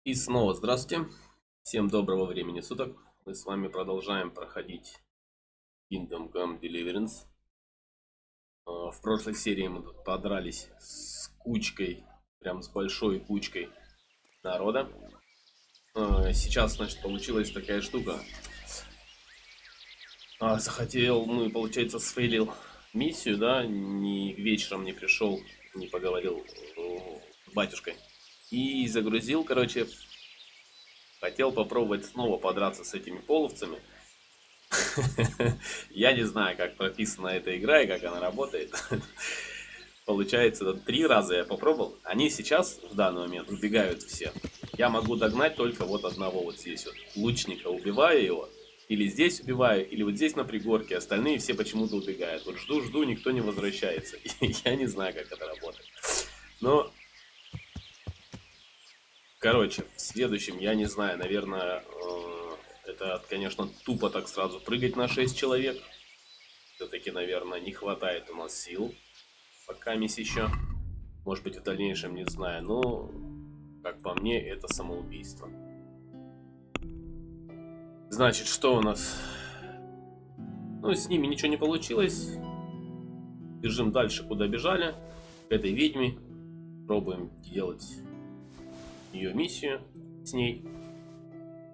И снова здравствуйте. Всем доброго времени суток. Мы с вами продолжаем проходить Kingdom Come Deliverance. В прошлой серии мы тут подрались с кучкой, прям с большой кучкой народа. Сейчас, значит, получилась такая штука. Захотел, получается, сфейлил миссию, да, ни вечером не пришел, не поговорил с батюшкой. И загрузил, короче, хотел попробовать снова подраться с этими половцами. Я не знаю, как прописана эта игра и как она работает. Получается, 3 раза я попробовал. Они сейчас, в данный момент, убегают все. Я могу догнать только вот одного вот здесь вот. Лучника, убиваю его. Или здесь убиваю, или вот здесь на пригорке. Остальные все почему-то убегают. Вот жду, никто не возвращается. Я не знаю, как это работает. Но... Короче, в следующем, я не знаю, наверное, это, конечно, тупо так сразу прыгать на 6 человек. Все-таки, наверное, не хватает у нас сил. Пока мисс еще. Может быть, в дальнейшем, не знаю. Но, как по мне, это самоубийство. Значит, что у нас? Ну, с ними ничего не получилось. Бежим дальше, куда бежали. К этой ведьме. Пробуем делать ее миссию с ней.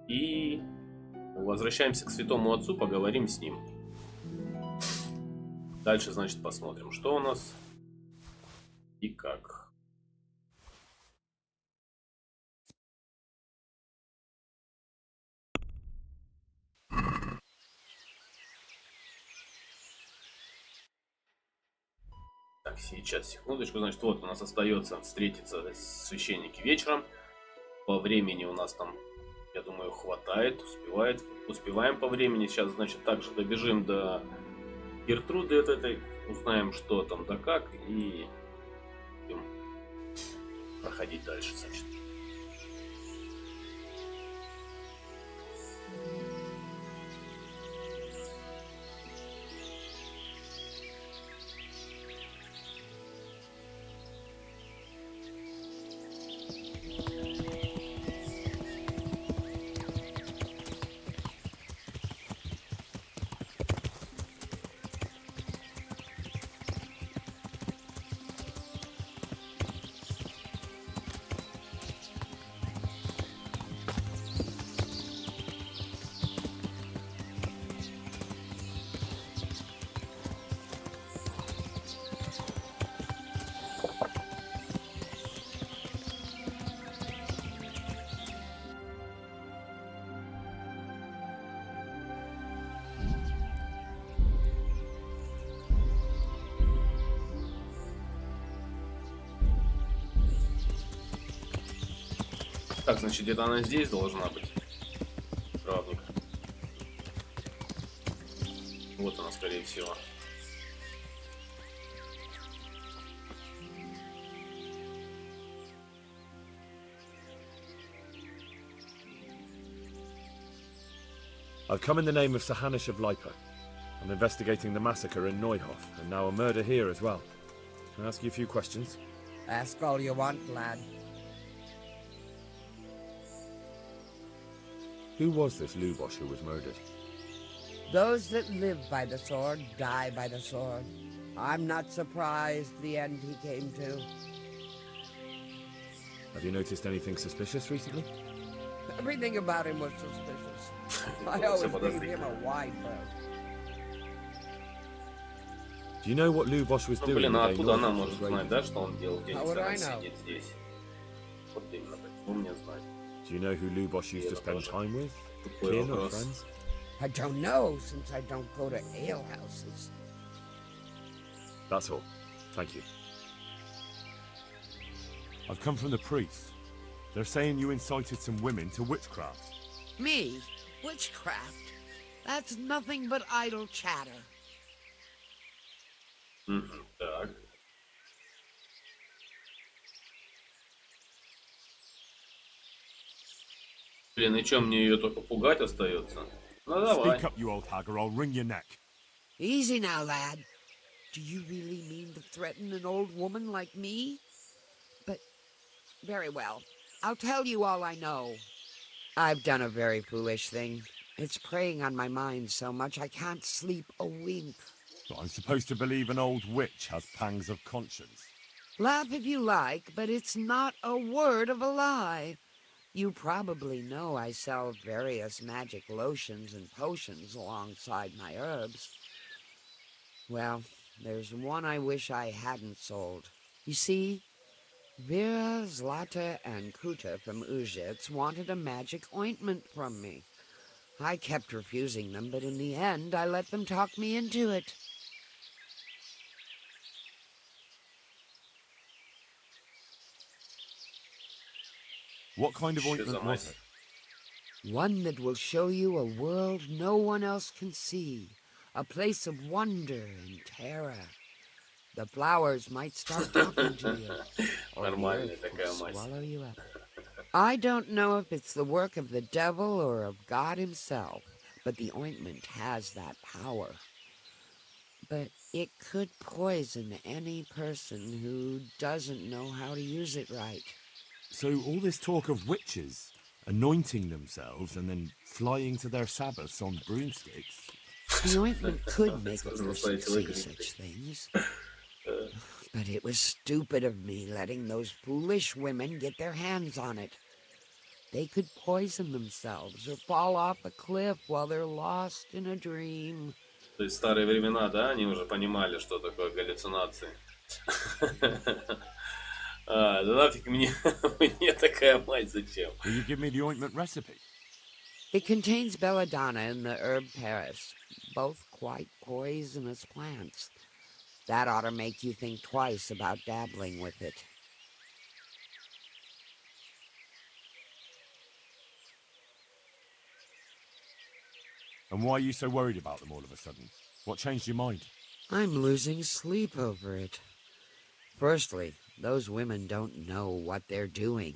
И возвращаемся к святому отцу, поговорим с ним. Дальше, значит, посмотрим, что у нас и как. Так, сейчас, секундочку. Значит, вот у нас остается встретиться с священником вечером. По времени у нас там, я думаю, хватает, успеваем по времени. Сейчас, значит, также добежим до Гертруды этой, узнаем, что там да как, и будем проходить дальше, значит. Так, значит, где-то она здесь должна быть. Травник. Вот она, скорее всего. I've come in the name of Sir Hanish of Lipa. I'm investigating the massacre in Neuhof, and now a murder here as well. Can I ask you a few questions? Ask all you want, lad. Who was this Lubosh who was murdered? Those that live by the sword die by the sword. I'm not surprised the end he came to. Have you noticed anything suspicious recently? Everything about him was suspicious. I always gave him a wide berth. Do you know what Lubosh was Ну, doing? блин, а the day откуда она Neuhof может was знать, raided? да, что он делал? Я How не would I стараюсь know? сидеть здесь. Вот именно, почему мне знать? Do you know who Lubosh used to spend time with? Тупой Kin or вопрос. friends? I don't know, since I don't go to alehouses. That's all. Thank you. I've come from the priests. They're saying you incited some women to witchcraft. Me? Witchcraft? That's nothing but idle chatter. Так. Блин, и чё, мне ее только пугать остается? Ну давай. Speak up, you old hag, or I'll wring your neck. Easy now, lad. Do you really mean to threaten an old woman like me? But, very well. I'll tell you all I know. I've done a very foolish thing. It's preying on my mind so much I can't sleep a wink. But I'm supposed to believe an old witch has pangs of conscience. Laugh if you like, but it's not a word of a lie. You probably know I sell various magic lotions and potions alongside my herbs. Well, there's one I wish I hadn't sold. You see, Vera, Zlata, and Kuta from Uzhitz wanted a magic ointment from me. I kept refusing them, but in the end I let them talk me into it. What kind of Что за ointment was мать? it? One that will show you a world no one else can see, a place of wonder and terror. The flowers might start talking to you, or the Нормальная earth такая will мать. swallow you up. I don't know if it's the work of the devil or of God himself, but the ointment has that power. But it could poison any person who doesn't know how to use it right. So all this talk of witches anointing themselves and then flying to their sabbaths on broomsticks. The ointment could make a Сложно person назвать see человека such things. But it was stupid of me letting those foolish women get their hands on it. They could poison themselves or fall off a cliff while they're lost in a dream. То есть в старые времена, да, они уже понимали, что такое галлюцинации. Да нафиг мне, мне такая мать зачем? Will you give me the ointment recipe? It contains belladonna and the herb Paris, both quite poisonous plants. That ought to make you think twice about dabbling with it. And why are you so worried about them all of a sudden? What changed your mind? I'm losing sleep over it. Firstly, those women don't know what they're doing.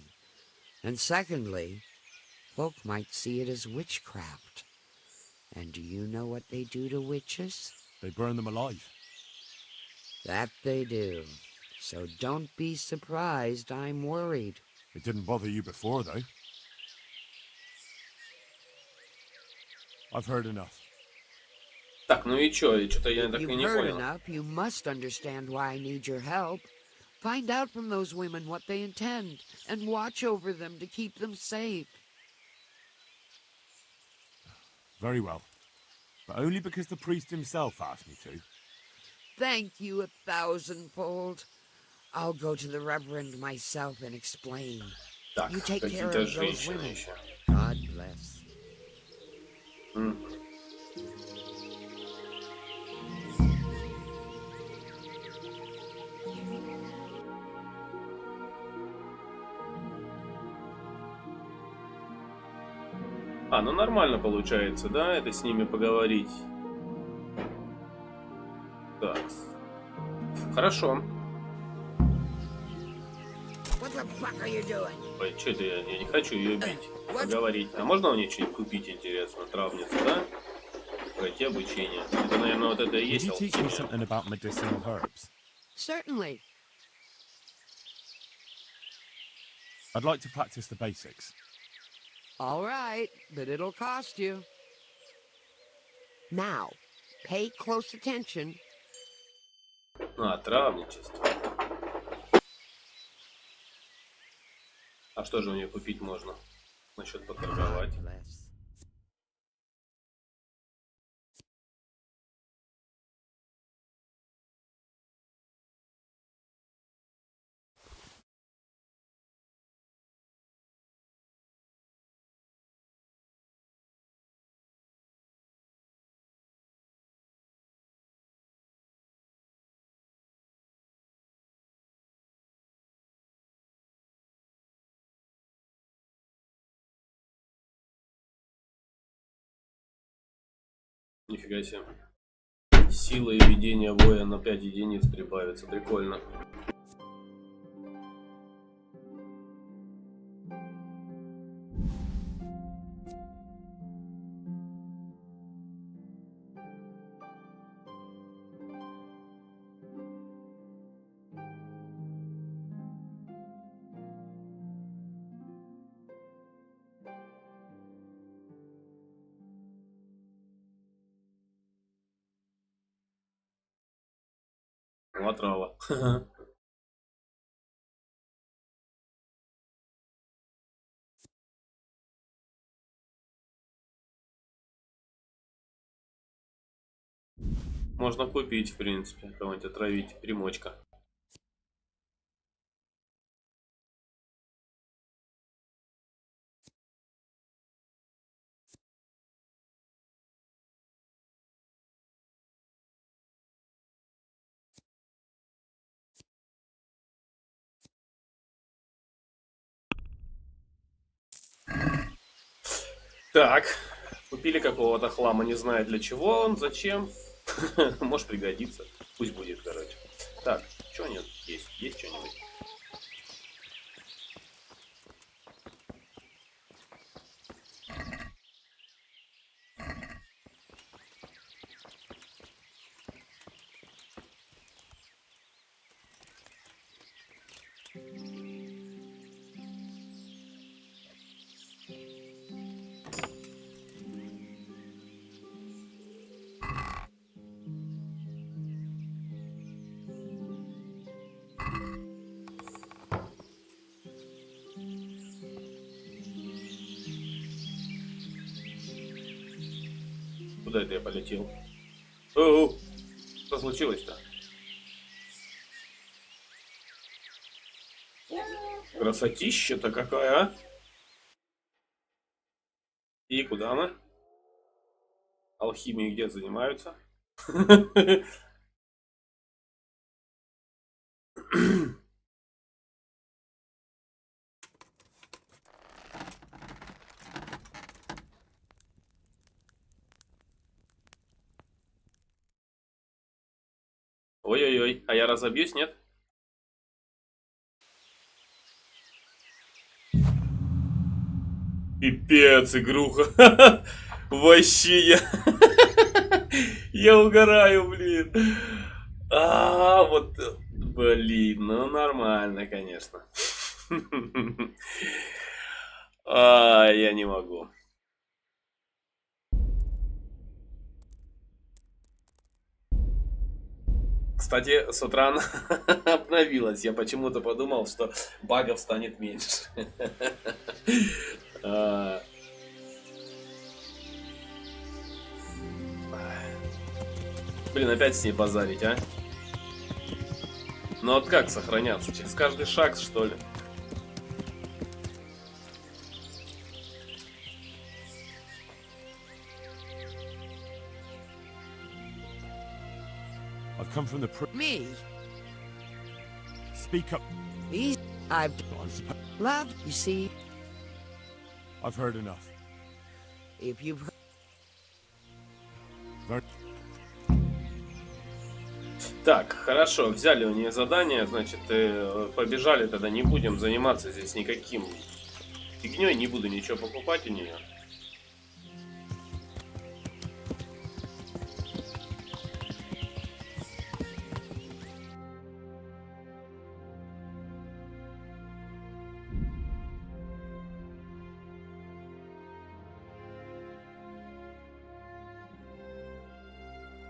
And secondly, folk might see it as witchcraft. And do you know what they do to witches? They burn them alive. That they do. So don't be surprised I'm worried. It didn't bother you before, though. I've heard enough. Так, ну и чё? И что-то я If так и you've не heard понял. enough, you must understand why I need your help. Find out from those women what they intend, and watch over them to keep them safe. Very well. But only because the priest himself asked me to. Thank you 1,000-fold. I'll go to the Reverend myself and explain. Так, You take care какие-то of those женщины women. еще. God bless. Ну нормально получается, да, это с ними поговорить. Так. Хорошо. What the fuck are you doing? Ой, что это я не хочу ее бить. Поговорить. А можно у нее что-нибудь купить, интересно? Травницу, да? Пройти обучение. Это, наверное, вот это и Would есть you teach me алхимия. something about medicinal herbs? Certainly. I'd like to practice the basics. All right, but it'll cost you. Now, pay close attention. Травничество. А что же у нее купить можно? Насчет поторговать. Bless. Нифига себе. Сила и ведение боя на 5 единиц прибавится. Прикольно. Латрава. Можно купить, в принципе, кого-нибудь отравить. Примочка. Так, купили какого-то хлама, не знаю для чего он, зачем. Может пригодится. Пусть будет, короче. Так, что нет? Есть что-нибудь? Куда это я полетел? Оу, что случилось-то? Красотища-то какая, а? И куда она? Алхимией где занимаются? Ой-ой-ой, а я разобьюсь, нет? Пипец, игруха. Вообще я... Я угораю, блин. Вот, блин, ну нормально, конечно. Я не могу. Кстати, с утра она обновилась. Я почему-то подумал, что багов станет меньше. А, Блин, опять с ней базарить, а? Ну вот как сохраняться? Через каждый шаг, что ли? I've come from the Me? Speak up. Me? I've I suppose love, you see, I've heard enough. if you've Very... Так, хорошо, взяли у нее задание, значит, побежали тогда, не будем заниматься здесь никаким фигней, не буду ничего покупать у нее.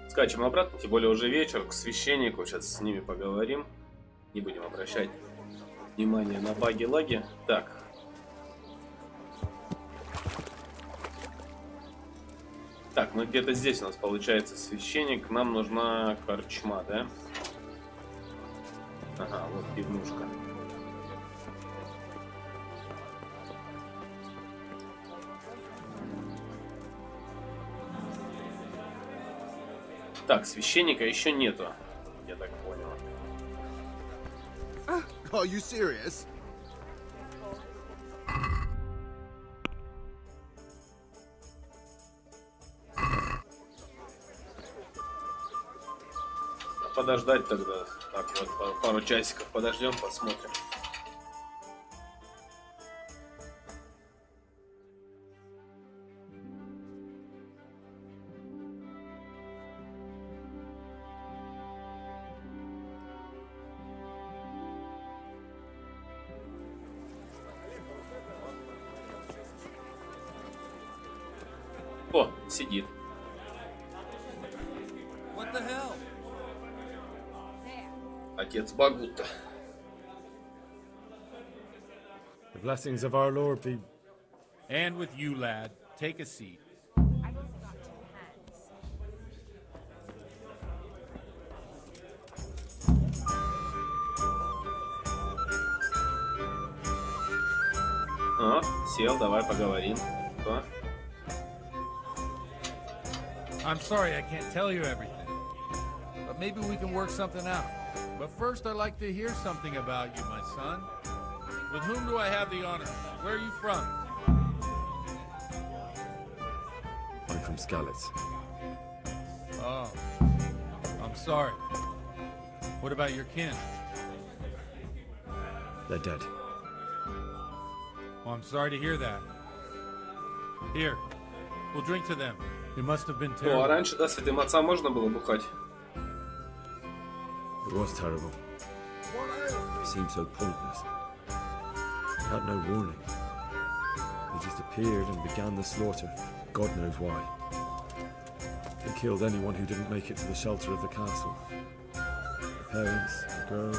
Скачем обратно, тем более уже вечер, к священнику, сейчас с ними поговорим. Не будем обращать внимание на баги-лаги. Так. Так, ну где-то здесь у нас получается священник. Нам нужна корчма, да? Ага, вот пивнушка. Так, священника еще нету, я так понял. Are you serious? Подождать тогда. Так, вот пару часиков подождем, посмотрим. О, сидит. What the hell? There. Отец Багута. The blessings of our Lord be... And with you, lad. Take a seat. I've only got 2 hands. Сел, давай поговорим. Что? I'm sorry I can't tell you everything. But maybe we can work something out. But first I'd like to hear something about you, my son. With whom do I have the honor? Where are you from? I'm from Skalitz. Oh. I'm sorry. What about your kin? They're dead. Oh, I'm sorry to hear that. Here. We'll drink to them. It must have been Ну, а terrible. раньше, да, святым отцам можно было бухать? It was terrible. It seemed so pointless. They had no warning. They just appeared and began the slaughter. God knows why. They killed anyone who didn't make it to the shelter of the castle. The parents, the girl,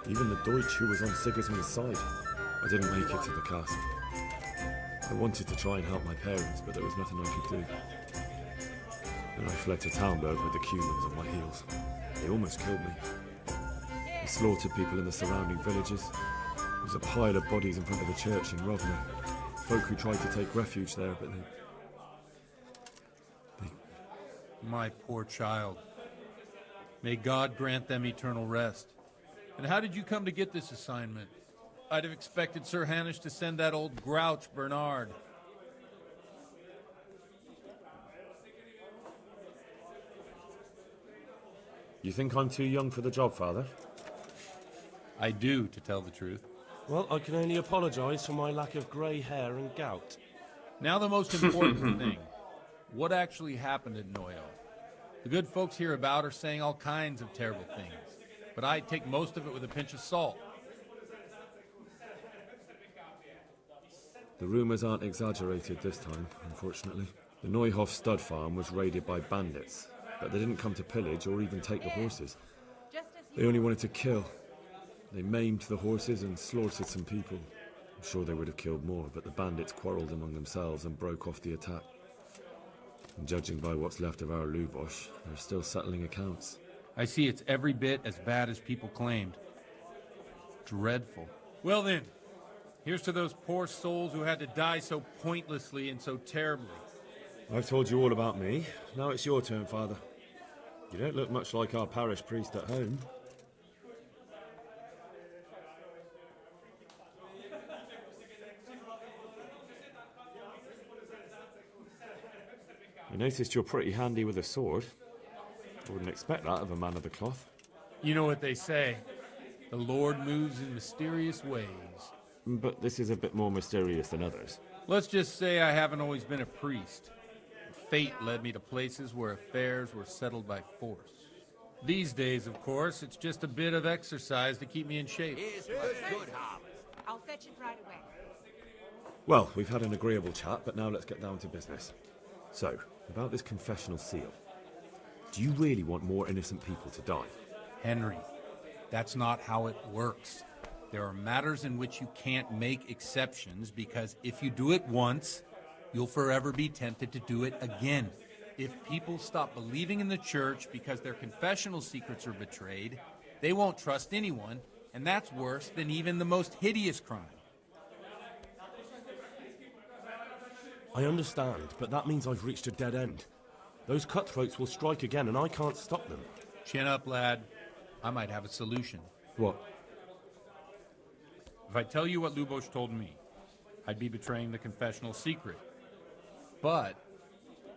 even the Deutsch who was on Sigismund's side. I didn't make it to the castle. I wanted to try and help my parents, but there was nothing I could do. Then I fled to Talmberg with the Cumans on my heels. They almost killed me. They slaughtered people in the surrounding villages. There was a pile of bodies in front of the church in Rovno. Folk who tried to take refuge there, but they... My poor child. May God grant them eternal rest. And how did you come to get this assignment? I'd have expected Sir Hanish to send that old grouch, Bernard. You think I'm too young for the job, Father? I do, to tell the truth. Well, I can only apologise for my lack of grey hair and gout. Now the most important thing. What actually happened at Neuhof? The good folks hereabout are saying all kinds of terrible things, but I take most of it with a pinch of salt. The rumours aren't exaggerated this time, unfortunately. The Neuhof stud farm was raided by bandits, but they didn't come to pillage or even take the horses. They only wanted to kill. They maimed the horses and slaughtered some people. I'm sure they would have killed more, but the bandits quarrelled among themselves and broke off the attack. And judging by what's left of our Lubosh, they're still settling accounts. I see it's every bit as bad as people claimed. Dreadful. Well then, here's to those poor souls who had to die so pointlessly and so terribly. I've told you all about me. Now it's your turn, Father. You don't look much like our parish priest at home. I noticed you're pretty handy with a sword. I wouldn't expect that of a man of the cloth. You know what they say. The Lord moves in mysterious ways. But this is a bit more mysterious than others. Let's just say I haven't always been a priest. Fate led me to places where affairs were settled by force. These days, of course, it's just a bit of exercise to keep me in shape. I'll fetch it right away. Well, we've had an agreeable chat, but now let's get down to business. So, about this confessional seal. Do you really want more innocent people to die? Henry, that's not how it works. There are matters in which you can't make exceptions because if you do it once, you'll forever be tempted to do it again. If people stop believing in the church because their confessional secrets are betrayed, they won't trust anyone, and that's worse than even the most hideous crime. I understand, but that means I've reached a dead end. Those cutthroats will strike again, and I can't stop them. Chin up, lad. I might have a solution. What? If I tell you what Lubosh told me, I'd be betraying the confessional secret. But,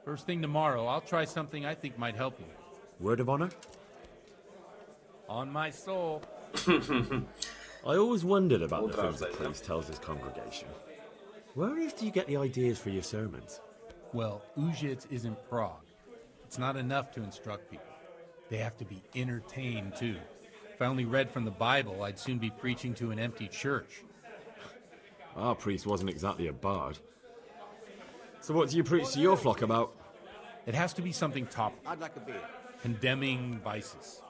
first thing tomorrow, I'll try something I think might help you. Word of honor? On my soul. I always wondered about the Well, things the translate them. priest tells his congregation. Where on earth do you get the ideas for your sermons? Well, Ujits isn't Prague. It's not enough to instruct people. They have to be entertained, too. If I only read from the Bible, I'd soon be preaching to an empty church. Our priest wasn't exactly a bard. So what do you preach to your flock about? It has to be something topical. I'd like a beer. Condemning vices.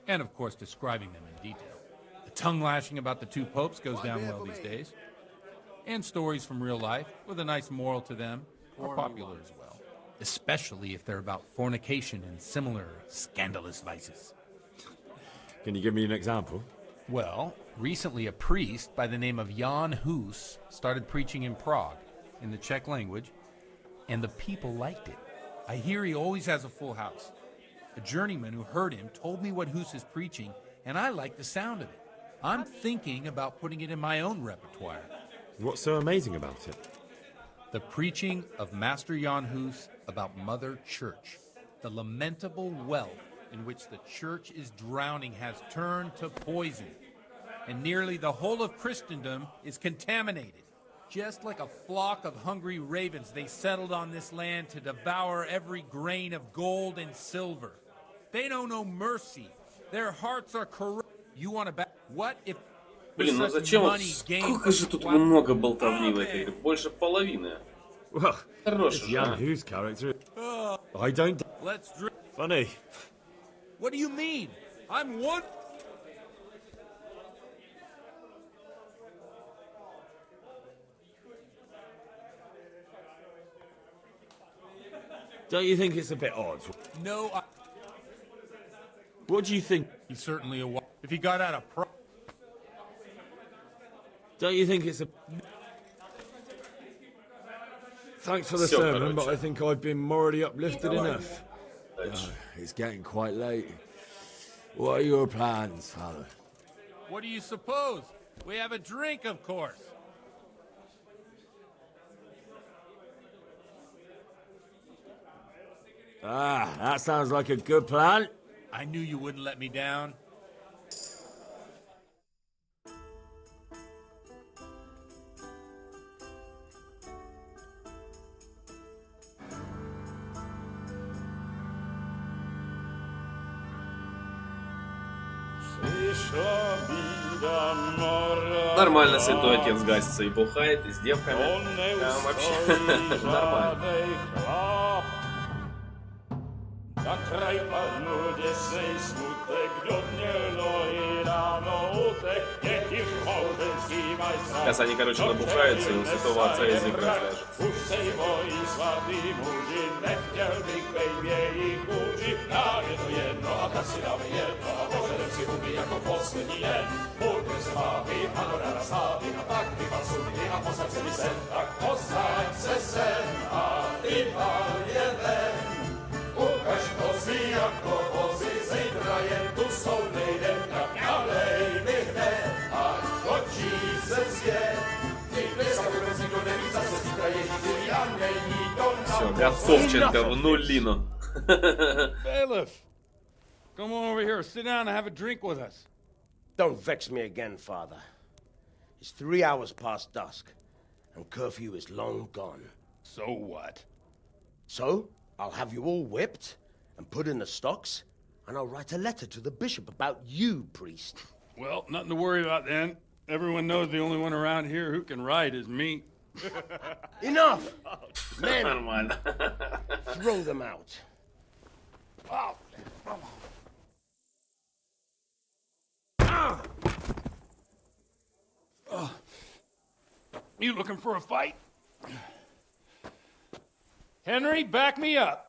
And of course, describing them in detail. The tongue lashing about the two popes goes down well these days. And stories from real life, with a nice moral to them, are popular as well. Especially if they're about fornication and similar scandalous vices. Can you give me an example? Well, recently a priest by the name of Jan Hus started preaching in Prague, in the Czech language, and the people liked it. I hear he always has a full house. A journeyman who heard him told me what Hus is preaching, and I like the sound of it. I'm thinking about putting it in my own repertoire. What's so amazing about it? The preaching of Master Jan Hus about Mother Church. The lamentable wealth in which the Church is drowning has turned to poison, and nearly the whole of Christendom is contaminated. Just like a flock of hungry ravens, they settled on this land to devour every grain of gold and silver. They know no mercy. Their hearts are corrupt. You want to back? What if... Блин, ну зачем вот... Сколько же тут много болтовни в этой игре? Больше половины. Well, Хороший Jan же. Hus character. I don't... Let's drink. Funny. What do you mean? I'm one... Don't you think it's a bit odd? No, What do you think? he's certainly a... If he got out of... Don't you think it's a... Thanks for the Всё, sermon, but короче. I think I've been morally uplifted Давай. enough. Дальше. It's getting quite late. What are your plans, Father? What do you suppose? We have a drink, of course. Ah, that sounds like a good plan. I knew you wouldn't let me down. Нормально, святой отец гасится и бухает, и с девками. Там вообще нормально. Na kraj padł dziesięć smutek, godnielo i rano utek, niech ich małżeński majsa. Сейчас они, короче, набухаются, и у святого отца язык развяжется. Puszczej moi słabi młodzi, nechciał bych bejbie i chudzi. Na jedno, a kasy damy jedno, a Boże lepszy hubi jako poslední jen. Burdy zmawi, panora nastawi, a tak wypasuje, a posadź se sen, tak posadź se sen, a ty pal jeden. Ukaż kozy, jako wozy, zejdraje tu są lejden, tak nalejmy hnę, a chodzi ze zje. Все, Готовченко в нулину. Bailiff, come on over here, sit down and have a drink with us. Don't vex me again, Father. It's 3 hours past dusk, and curfew is long gone. So what? So, I'll have you all whipped and put in the stocks, and I'll write a letter to the bishop about you, priest. Well, nothing to worry about then. Everyone knows the only one around here who can ride is me. Enough! Men, Нормально. throw them out. You looking for a fight? Henry, back me up.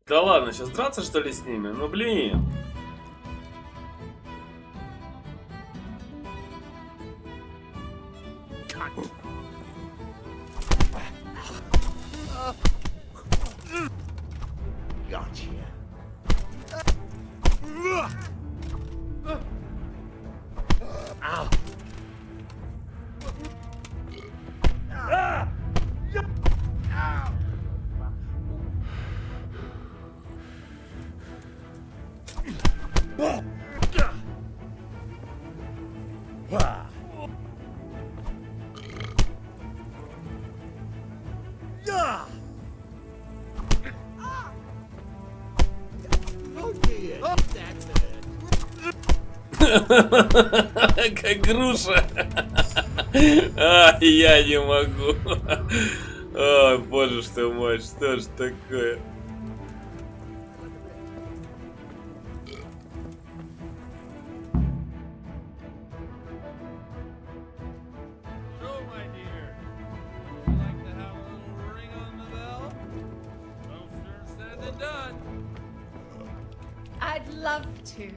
Да ладно, сейчас драться что ли с ними? Ну блин. Gotcha. Ow. Как груша. Я не могу. О, боже ж ты мой, что ж такое? So, my dear, would you like to have a little ring on the bell? Closer said than done. I'd love to.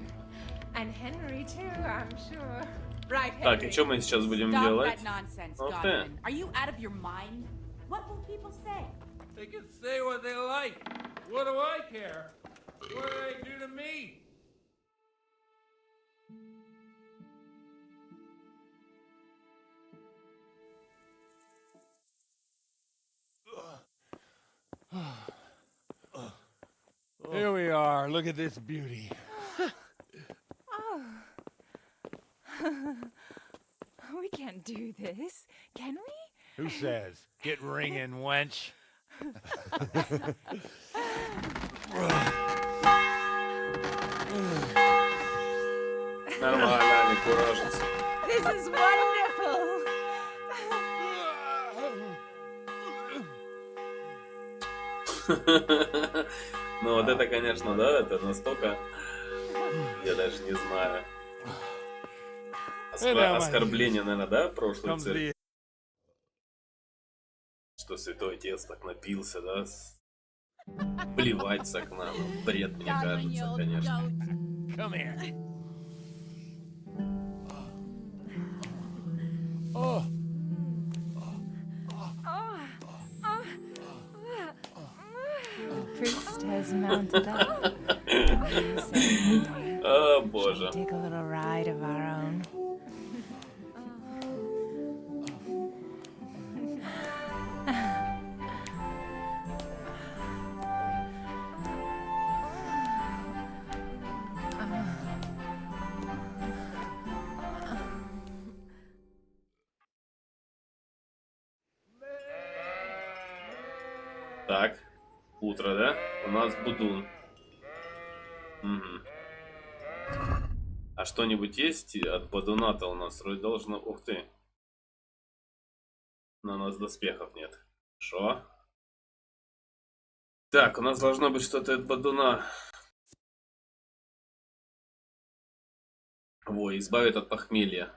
And Henry too, I'm sure. Right, Так, Henry. и что мы сейчас будем Stop делать? that nonsense, Ух ты. Godwin. Are you out of your mind? What will people say? They can say what they like. What do I care? What do they do to me? Here we are. Look at this beauty. We can't do this, can we? Who says? Get ringing, wench. Нормально, не куражится. This is wonderful. Ну вот это, конечно, да, это настолько, я даже не знаю. Оскорбление, наверное, да, прошлой церкви. Что святой отец так напился, да? Плевать с окна. Ну, бред, мне кажется, конечно. Come here. Oh. Priest has mounted up. О, боже. Take a little ride of our own. Так, утро, да? У нас будун. Угу. А что-нибудь есть от бадуна-то у нас? Вроде должно... Ух ты. Но у нас доспехов нет. Шо? Так, у нас должно быть что-то от бадуна. Во, избавит от похмелья.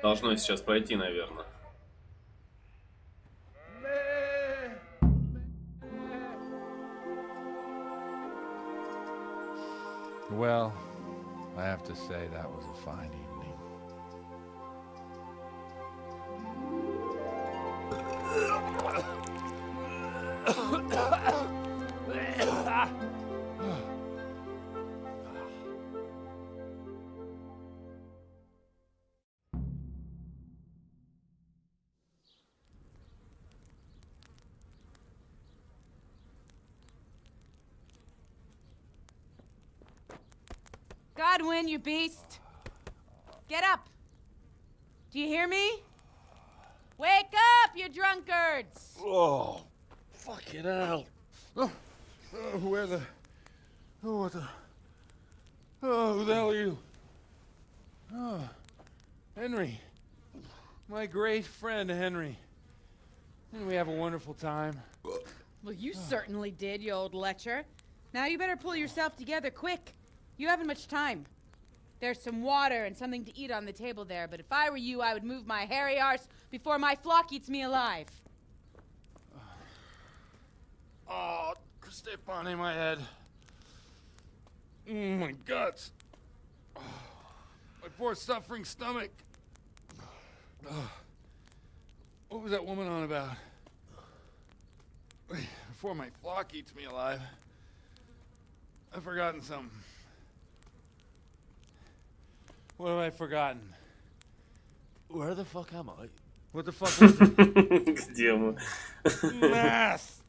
Должно сейчас пройти, наверное. Well, I have to say that was a fine evening. Godwin, you beast! Get up! Do you hear me? Wake up, you drunkards! Oh, fucking hell. Where the... Oh, what the... Oh, who the hell are you? Oh, Henry. My great friend, Henry. Didn't we have a wonderful time? Well, you certainly did, you old lecher. Now you better pull yourself together quick. You haven't much time. There's some water and something to eat on the table there, but if I were you, I would move my hairy arse before my flock eats me alive. Oh, step on in my head. My guts. Oh, my poor suffering stomach. Oh, what was that woman on about? Before my flock eats me alive. I've forgotten something. What have I forgotten? Where the fuck am I? What the fuck was it? Где мы? Mass!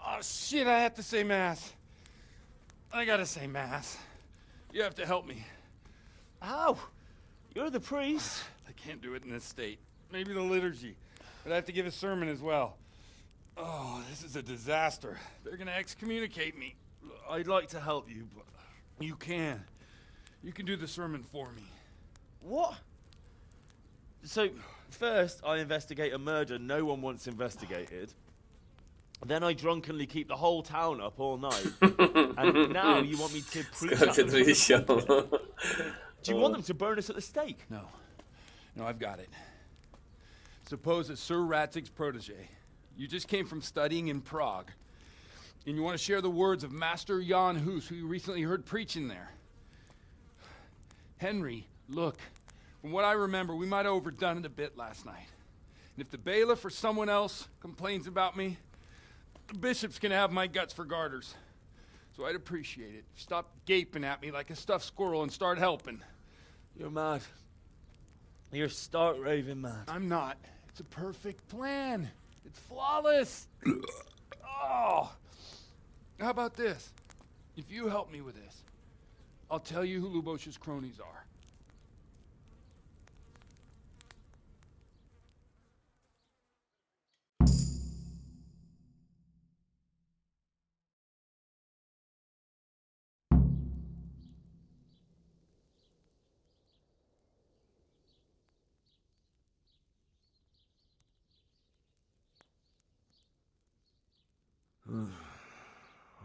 Oh shit, I have to say mass. I gotta say mass. You have to help me. How? You're the priest. I can't do it in this state. Maybe the liturgy. But I have to give a sermon as well. Oh, this is a disaster. They're gonna excommunicate me. I'd like to help you, but you can. You can do the sermon for me. What? So, first I investigate a murder no one wants investigated. Then I drunkenly keep the whole town up all night. And now you want me to preach at them. Do you want them to burn us at the stake? No. No, I've got it. Suppose that Sir Ratzig's protege. You just came from studying in Prague. And you want to share the words of Master Jan Hus, who you recently heard preaching there. Henry, look. From what I remember, we might have overdone it a bit last night. And if the bailiff or someone else complains about me, the bishop's gonna have my guts for garters. So I'd appreciate it. Stop gaping at me like a stuffed squirrel and start helping. You're mad. You're stark raving mad. I'm not. It's a perfect plan. It's flawless. Oh. How about this? If you help me with this, I'll tell you who Lubosh's cronies are.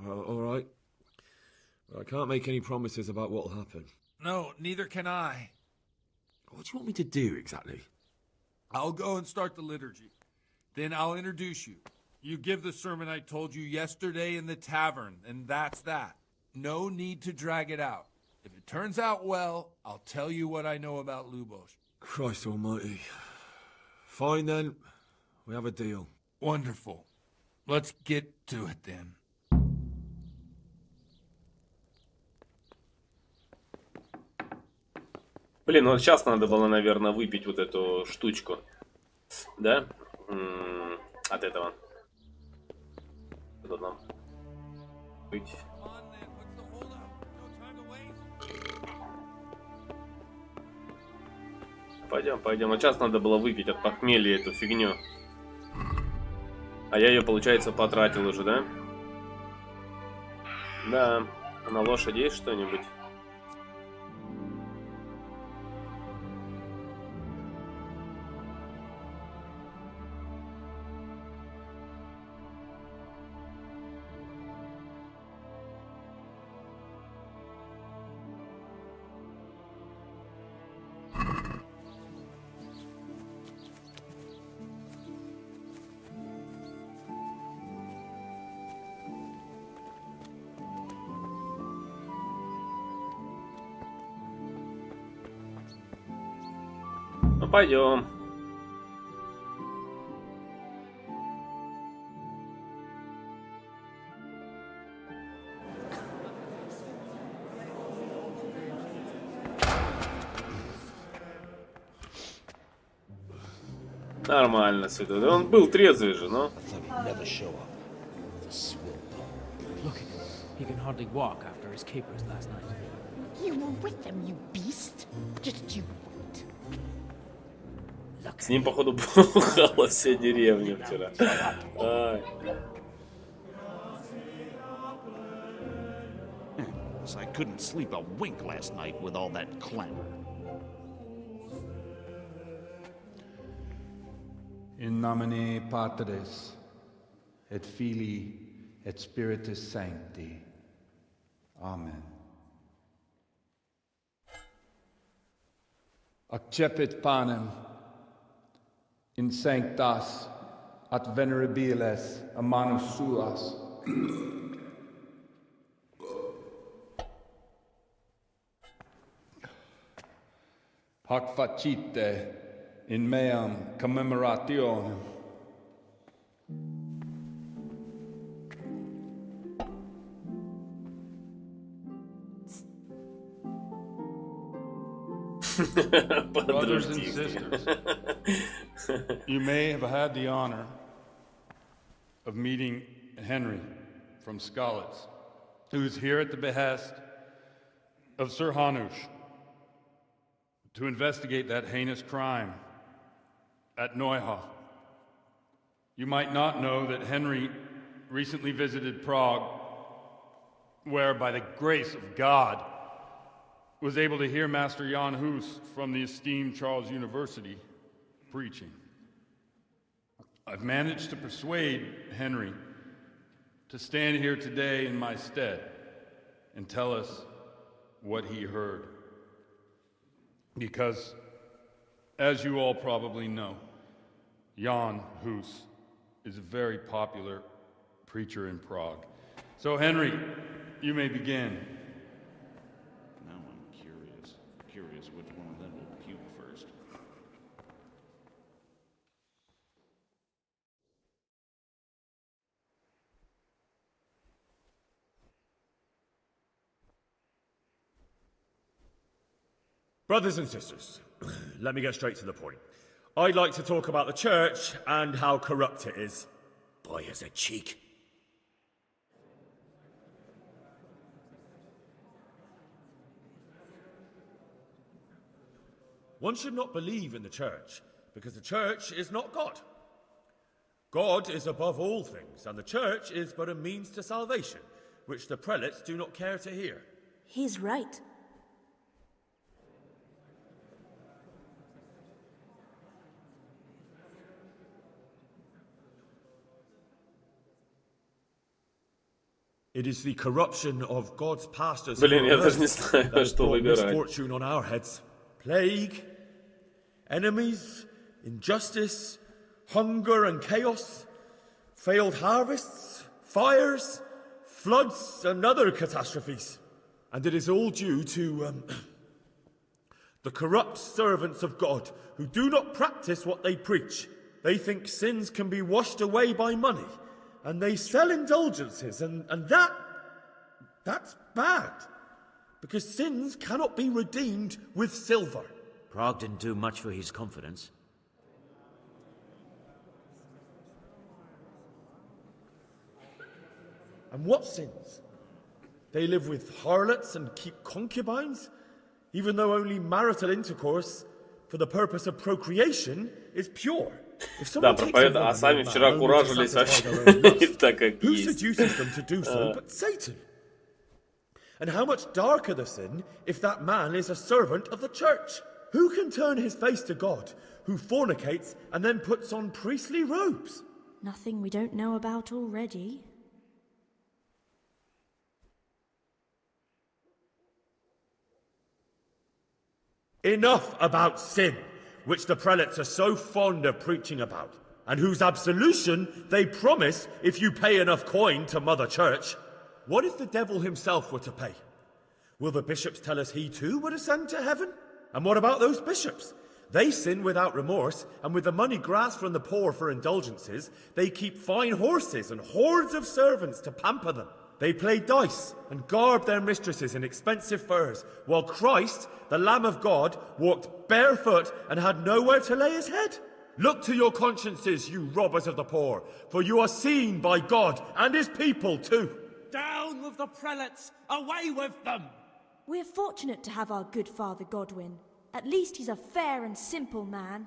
Well, all right. But I can't make any promises about what'll happen. No, neither can I. What do you want me to do exactly? I'll go and start the liturgy. Then I'll introduce you. You give the sermon I told you yesterday in the tavern, and that's that. No need to drag it out. If it turns out well, I'll tell you what I know about Lubosh. Christ almighty. Fine then. We have a deal. Wonderful. Let's get to it then. Блин, вот сейчас надо было, наверное, выпить вот эту штучку. Да? От этого. Что нам? Быть. Пойдем, пойдем. Вот сейчас надо было выпить от похмелья эту фигню. А я ее, получается, потратил уже, да? Да. А на лошади есть что-нибудь? Ну, пойдем. Нормально все это. Он был трезвый же, но... Look, he can hardly walk after his capers last night. You were with them, you beast. Just you wait. С ним, походу, бухала вся деревня вчера. Ай. I couldn't sleep a wink last night with all that clamor. In nomine Patris, et Filii, et Spiritus Sancti. Amen. Accepit panem in sanctas at venerabiles a manus suas. Hac facite in meam commemorationem. Brothers and sisters, you may have had the honor of meeting Henry from Skalitz. who's here at the behest of Sir Hanush to investigate that heinous crime at Neuhof. You might not know that Henry recently visited Prague, where, by the grace of God, was able to hear Master Jan Hus from the esteemed Charles University preaching. I've managed to persuade Henry to stand here today in my stead and tell us what he heard. Because, as you all probably know, Jan Hus is a very popular preacher in Prague. So, Henry, you may begin. Now I'm curious which one of them will puke first. Brothers and sisters, let me get straight to the point. I'd like to talk about the church and how corrupt it is. Boy has a cheek. One should not believe in the church, because the church is not God. God is above all things, and the church is but a means to salvation, which the prelates do not care to hear. He's right. It is the corruption of God's pastors Блин, я даже не that знаю, has что brought выбирать. misfortune on our heads. Plague, enemies, injustice, hunger and chaos, failed harvests, fires, floods and other catastrophes. And it is all due to the corrupt servants of God who do not practice what they preach. They think sins can be washed away by money, and they sell indulgences, and that's bad, because sins cannot be redeemed with silver. Prague didn't do much for his confidence. And what sins? They live with harlots and keep concubines, even though only marital intercourse for the purpose of procreation is pure. Да, проповедуют, а сами вчера куражились вообще так, как Who есть. seduces them to do so but Satan? And how much darker the sin if that man is a servant of the church? Who can turn his face to God, who fornicates and then puts on priestly robes? Nothing we don't know about already. Enough about sin, which the prelates are so fond of preaching about, and whose absolution they promise if you pay enough coin to Mother Church. What if the devil himself were to pay? Will the bishops tell us he too would ascend to heaven? And what about those bishops? They sin without remorse, and with the money grasped from the poor for indulgences, they keep fine horses and hordes of servants to pamper them. They play dice and garb their mistresses in expensive furs, while Christ, the Lamb of God, walked barefoot and had nowhere to lay his head. Look to your consciences, you robbers of the poor, for you are seen by God and his people too. Down with the prelates! Away with them! We're fortunate to have our good Father Godwin. At least he's a fair and simple man.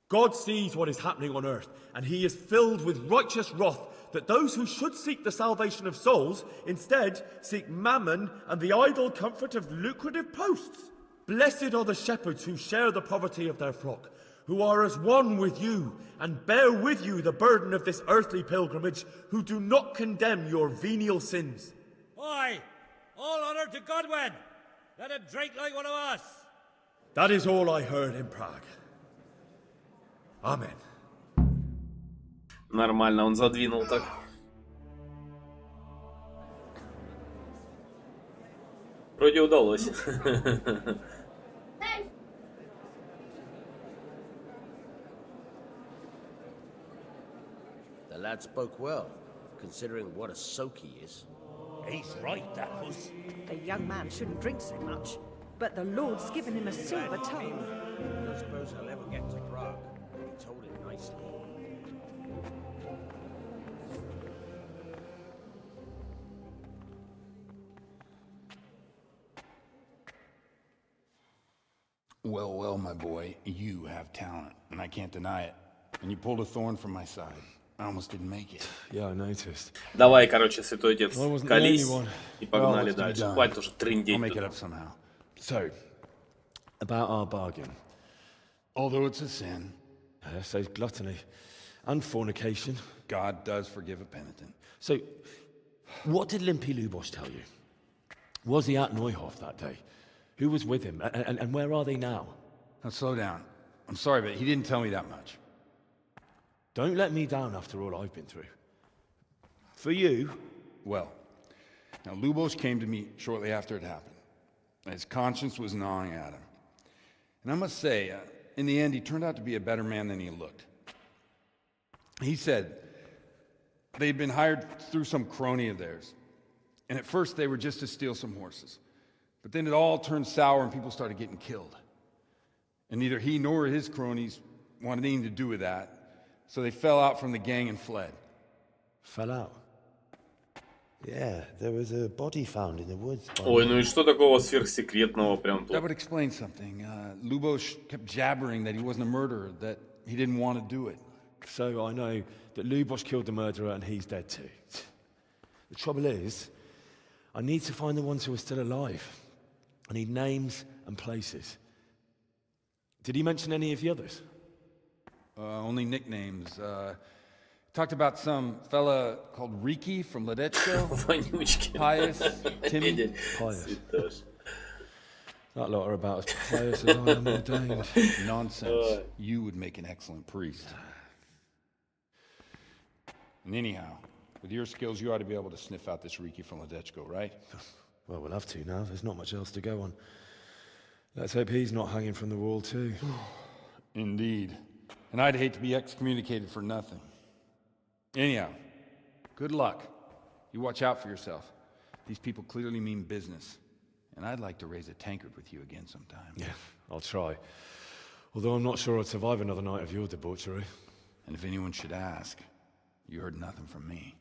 God sees what is happening on earth, and he is filled with righteous wrath that those who should seek the salvation of souls instead seek mammon and the idle comfort of lucrative posts. Blessed are the shepherds who share the poverty of their flock, who are as one with you and bear with you the burden of this earthly pilgrimage, who do not condemn your venial sins. Oi! All honor to Godwin! Let him drink like one of us! That is all I heard in Prague. Amen. Нормально, он задвинул так. Вроде удалось. The lad spoke well, considering what a soak he is. He's right, that was. A young man shouldn't drink so much. But the Lord's given him a silver tongue. I don't suppose I'll ever get to Prague. He told it nicely. Well, well, my boy, you have talent, and I can't deny it. And you pulled a thorn from my side. I almost didn't make it. Yeah, I noticed. Давай, короче, святой отец, Well, I wasn't the колись only one. и погнали Well, дальше. done. Хватит уже трындеть I'll make тут. it up somehow. So, about our bargain. Although it's a sin, So gluttony and fornication. God does forgive a penitent. So, what did Limpy Lubos tell you? Was he at Neuhof that day? Who was with him? And where are they now? Now slow down. I'm sorry, but he didn't tell me that much. Don't let me down after all I've been through. For you... Well, now Lubos came to me shortly after it happened. His conscience was gnawing at him. And I must say, in the end, he turned out to be a better man than he looked. He said they'd been hired through some crony of theirs. And at first they were just to steal some horses. But then it all turned sour and people started getting killed. And neither he nor his cronies wanted anything to do with that. So they fell out from the gang and fled. Fell out? Yeah, there was a body found in the woods. Ой, ну и что такого сверхсекретного прям That тут? would explain something. Lubos kept jabbering that he wasn't a murderer, that he didn't want to do it. So I know that Lubos killed the murderer and he's dead too. The trouble is, I need to find the ones who are still alive. I need names and places. Did he mention any of the others? Only nicknames. Talked about some fella called Riki from Ledechko. Вонючки. Pius, Timmy. Pious. Святош. That lot are about as pious as I am ordained. Nonsense. You would make an excellent priest. And anyhow, with your skills, you ought to be able to sniff out this Riki from Ledechko, right? Well, we'll have to now. There's not much else to go on. Let's hope he's not hanging from the wall too. Indeed. And I'd hate to be excommunicated for nothing. Anyhow, good luck. You watch out for yourself. These people clearly mean business. And I'd like to raise a tankard with you again sometime. Yeah, I'll try. Although I'm not sure I'd survive another night of your debauchery. And if anyone should ask, you heard nothing from me.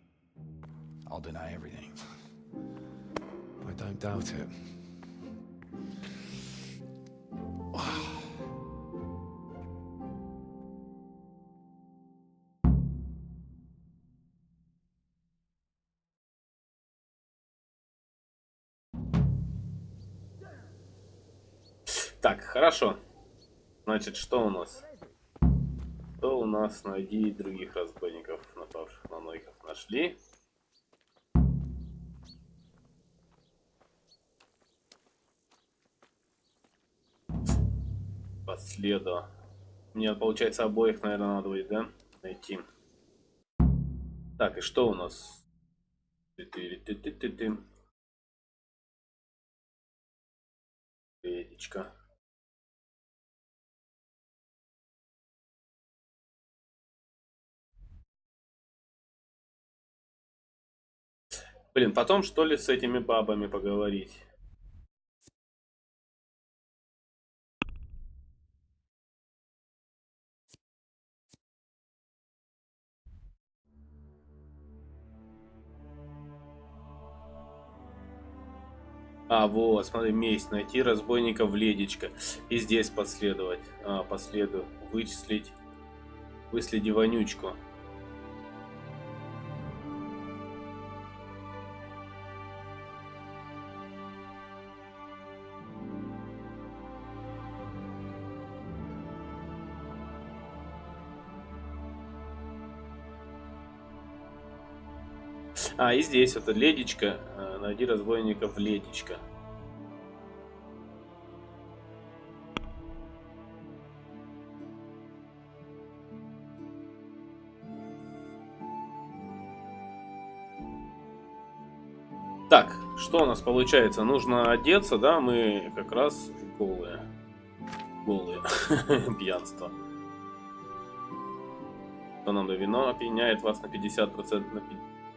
I'll deny everything. I don't doubt it. Так, хорошо. Значит, что у нас? Что у нас? Найди других разбойников, напавших на Нойков. Нашли. По следу. Мне, получается, обоих, наверное, надо будет, да? Найти. Так, и что у нас? Ты-ты-ты-ты-ты-ты. Ледечка. Блин, потом что ли с этими бабами поговорить? А, вот, смотри, месть. Найти разбойника в Ледечко. И здесь последовать. Последую. Вычислить. Выследи вонючку. А, и здесь вот Ледечко. Найди разбойника в Ледечко. Так, что у нас получается? Нужно одеться, да? Мы как раз голые. Голые. Пьянство. Что нам до вино опьяняет вас на 50%, на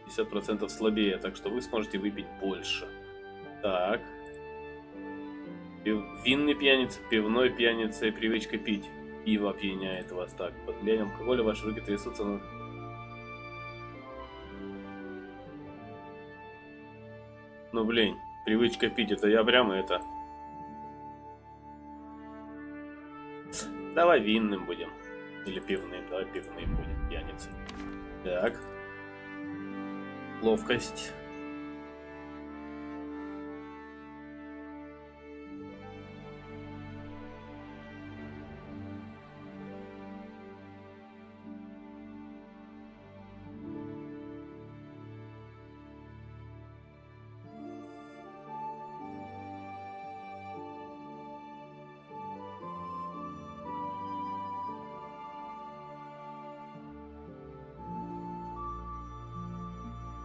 50% слабее, так что вы сможете выпить больше. Так. Винный пьяница, пивной пьяница и привычка пить. Пиво опьяняет вас так. Под влиянием алкоголя ваши руки трясутся. Ну блин, привычка пить, это я прямо это... Давай винным будем. Или пивным, давай пивным будем, пьяница. Так. Ловкость.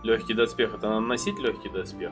Легкий доспех, это надо носить легкий доспех?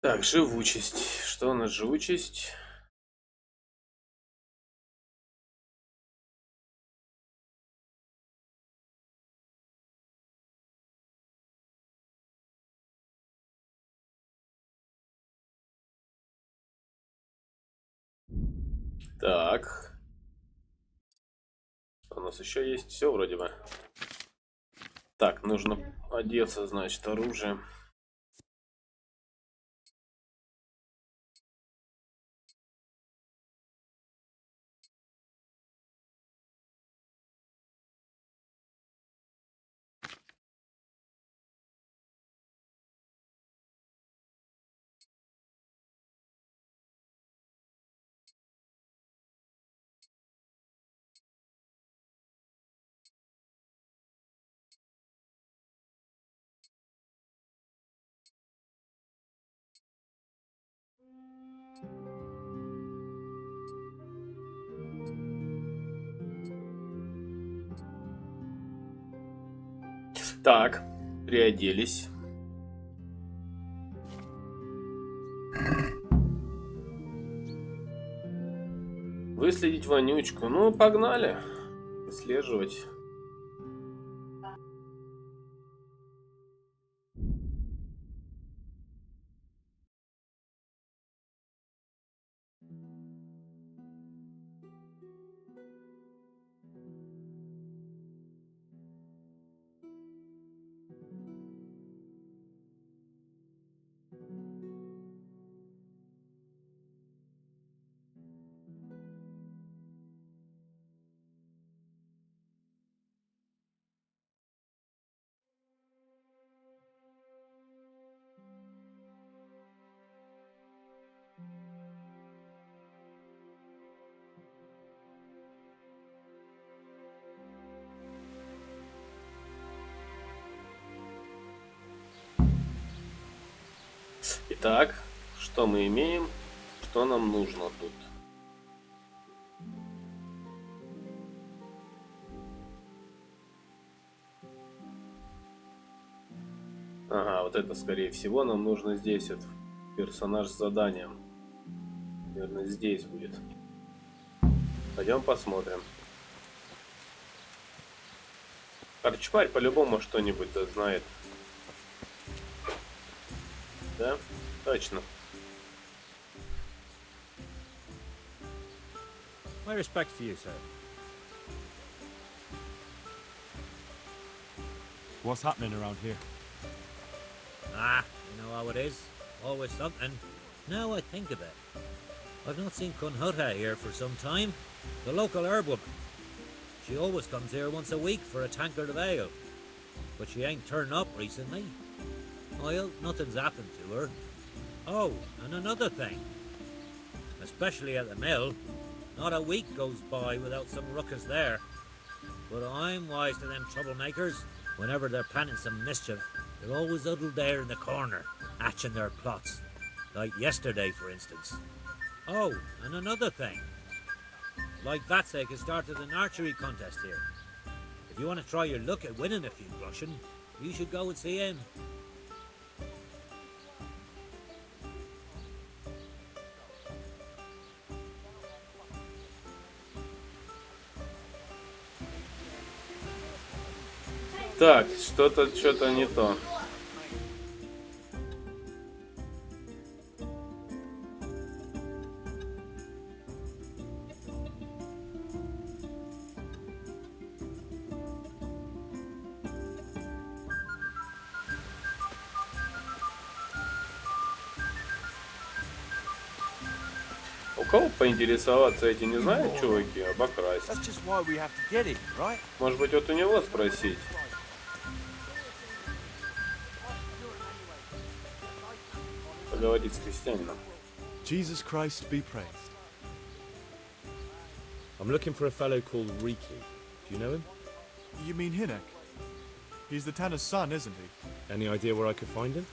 Так, живучесть. Что у нас живучесть? Так. Что у нас еще есть? Все вроде бы. Так, нужно одеться, значит, оружие. Так, приоделись. Выследить вонючку. Ну, погнали. Выслеживать. Итак, что мы имеем? Что нам нужно тут? Ага, вот это, скорее всего, нам нужно здесь. Это персонаж с заданием. Наверное, здесь будет. Пойдем посмотрим. Корчмарь по-любому что-нибудь знает. Да? Точно. My respect to you, sir. What's happening around here? Ah, you know how it is. Always something. Now I think of it. I've not seen Cunhutta here for some time. The local herb woman. She always comes here once a week for a tankard of ale. But she ain't turned up recently. Well, nothing's happened to her. Oh, and another thing. Especially at the mill, not a week goes by without some ruckus there. But I'm wise to them troublemakers. Whenever they're planning some mischief, they're always huddled there in the corner, hatching their plots. Like yesterday, for instance. Oh, and another thing. Like Vatsek has started an archery contest here. If you want to try your luck at winning a few groschen, you should go and see him. Так, что-то не то. У кого поинтересоваться эти, не знаю, чуваки, обокрасть. Может быть, вот у него спросить? Поговорить с крестьянином. Jesus Christ be praised. I'm looking for a fellow called Riki. Do you know him? You mean Hinek? He's the Tanner's son, isn't he? Any idea where I could find him?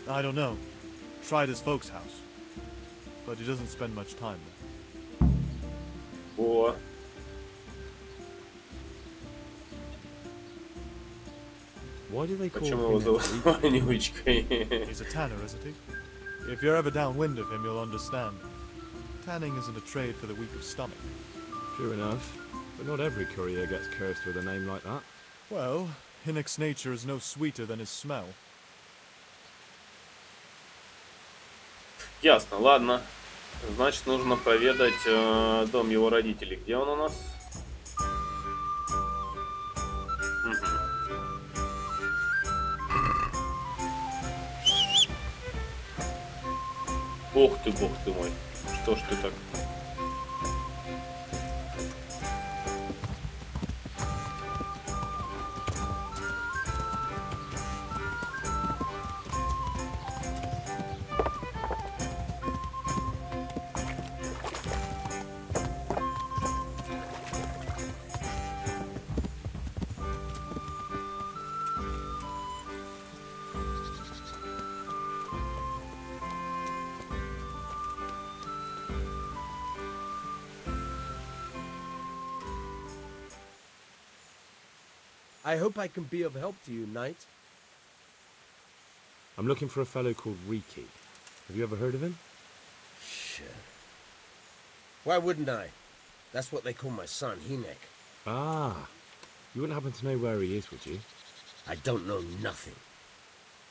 I don't know. Tried his folks' house. But he doesn't spend much time there. О. Why do they call Почему его зовут Вонючкой? He's a tanner, isn't he? If you're ever downwind of him, you'll understand. Tanning isn't a trade for the weak of stomach. True enough. But not every courier gets cursed with a name like that. Well, Hinek's nature is no sweeter than his smell. Ясно, ладно. Значит, нужно проведать дом его родителей. Где он у нас? Угу. Бог ты мой. Что ж ты так? I hope I can be of help to you, knight. I'm looking for a fellow called Riki. Have you ever heard of him? Shit. Why wouldn't I? That's what they call my son, Hinek. Ah. You wouldn't happen to know where he is, would you? I don't know nothing.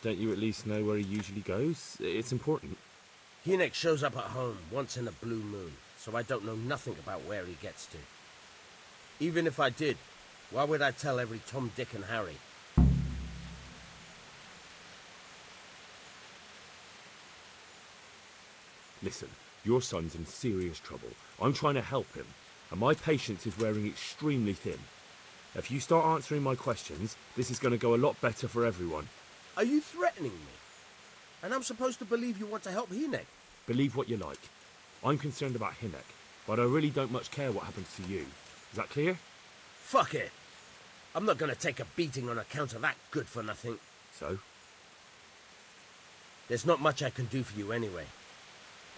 Don't you at least know where he usually goes? It's important. Hinek shows up at home once in a blue moon, so I don't know nothing about where he gets to. Even if I did, why would I tell every Tom, Dick and Harry? Listen, your son's in serious trouble. I'm trying to help him, and my patience is wearing extremely thin. If you start answering my questions, this is going to go a lot better for everyone. Are you threatening me? And I'm supposed to believe you want to help Hinek? Believe what you like. I'm concerned about Hinek, but I really don't much care what happens to you. Is that clear? Fuck it. I'm not going to take a beating on account of that good-for-nothing. So? There's not much I can do for you anyway.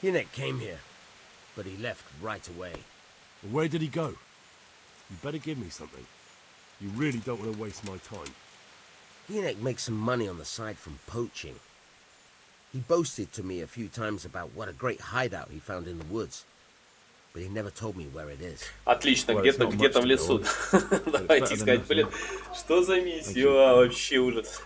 Hinek came here, but he left right away. Where did he go? You better give me something. You really don't want to waste my time. Hinek makes some money on the side from poaching. He boasted to me a few times about what a great hideout he found in the woods. But he never told me where it is. Отлично, где-то в лесу. Давайте искать, блин. Что за миссия? Вообще ужас.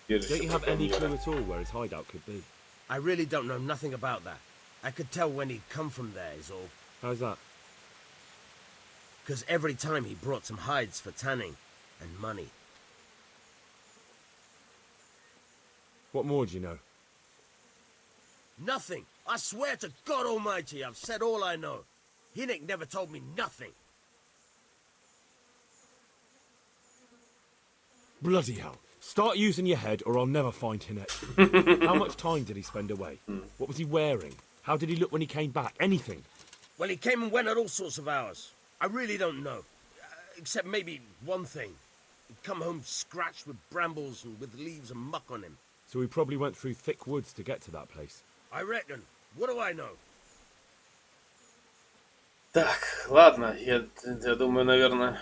Don't you have any clue at all where his hideout could be? I really don't know nothing about that. I could tell when he'd come from there is all. How's that? Because every time he brought some hides for tanning and money. What more do you know? Nothing. I swear to God Almighty, I've said all I know. Hinek never told me nothing. Bloody hell. Start using your head or I'll never find Hinek. How much time did he spend away? What was he wearing? How did he look when he came back? Anything? Well, he came and went at all sorts of hours. I really don't know. Except maybe one thing. He'd come home scratched with brambles and with leaves and muck on him. So we probably went through thick woods to get to that place. I reckon. What do I know? Так, ладно, я думаю, наверное...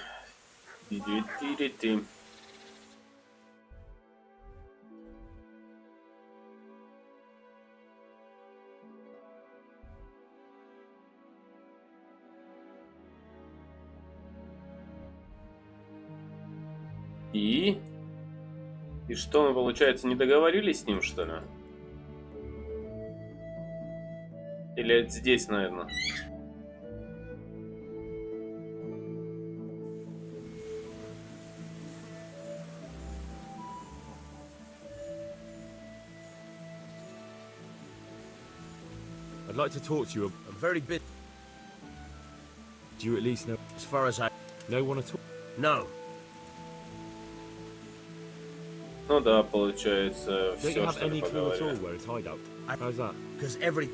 И что мы, получается, не договорились с ним, что ли? Или это здесь, наверное? I'd like to talk to you. I'm very bit. Do you at least know? As far as I... No one at all? No. Ну да, получается, Don't you все, have что ли, any clue at all поговорили. where it's hideout? How's that? Because every...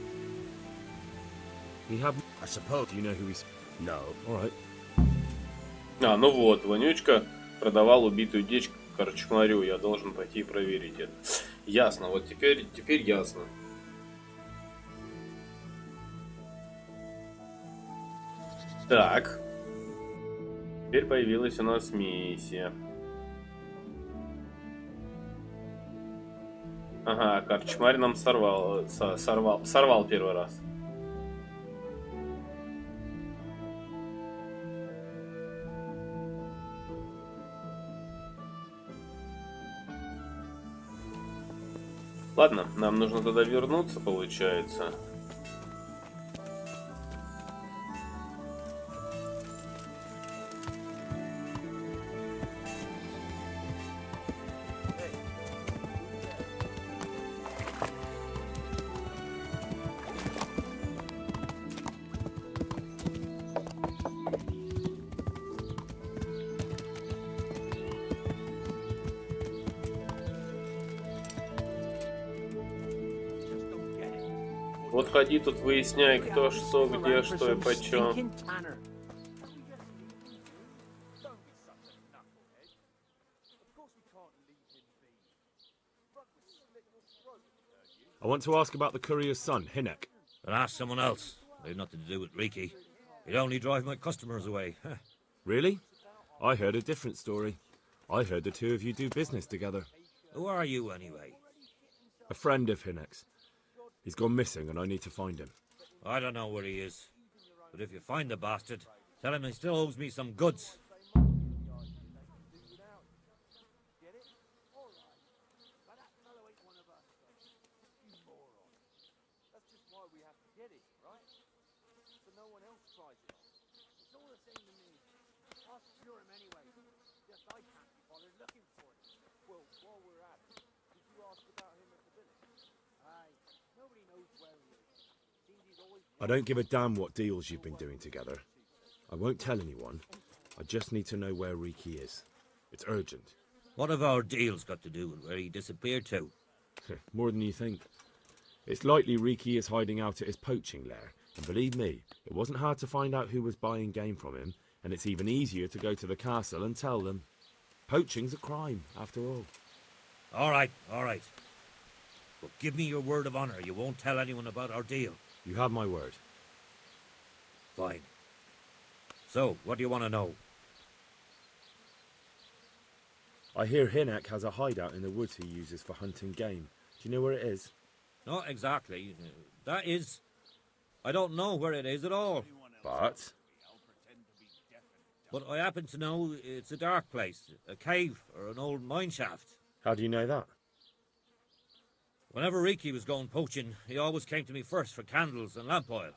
We have... I suppose... Do you know who he's... No. Alright. А, ну вот, Вонючка продавал убитую дичь корчмарю. Я должен пойти и проверить это. Ясно, вот теперь ясно. Так. Теперь появилась у нас миссия. Ага, корчмарь нам сорвал первый раз. Ладно, нам нужно туда вернуться, получается. Вот ходи тут, выясняй, кто что, где, что и почем. I want to ask about the courier's son, Hinek. But ask someone else. They've nothing to do with Riki. He'd only drive my customers away. Really? I heard a different story. I heard the two of you do business together. Who are you, anyway? A friend of Hinek's. He's gone missing and I need to find him. I don't know where he is. But if you find the bastard, tell him he still owes me some goods. I don't give a damn what deals you've been doing together. I won't tell anyone. I just need to know where Riki is. It's urgent. What have our deals got to do with where he disappeared to? More than you think. It's likely Riki is hiding out at his poaching lair. And believe me, it wasn't hard to find out who was buying game from him, and it's even easier to go to the castle and tell them. Poaching's a crime, after all. All right. But give me your word of honor you won't tell anyone about our deal. You have my word. Fine. So, what do you want to know? I hear Hinek has a hideout in the woods he uses for hunting game. Do you know where it is? Not exactly. That is... I don't know where it is at all. But? But I happen to know it's a dark place, a cave or an old mine shaft. How do you know that? Whenever Riki was going poaching, he always came to me first for candles and lamp oil.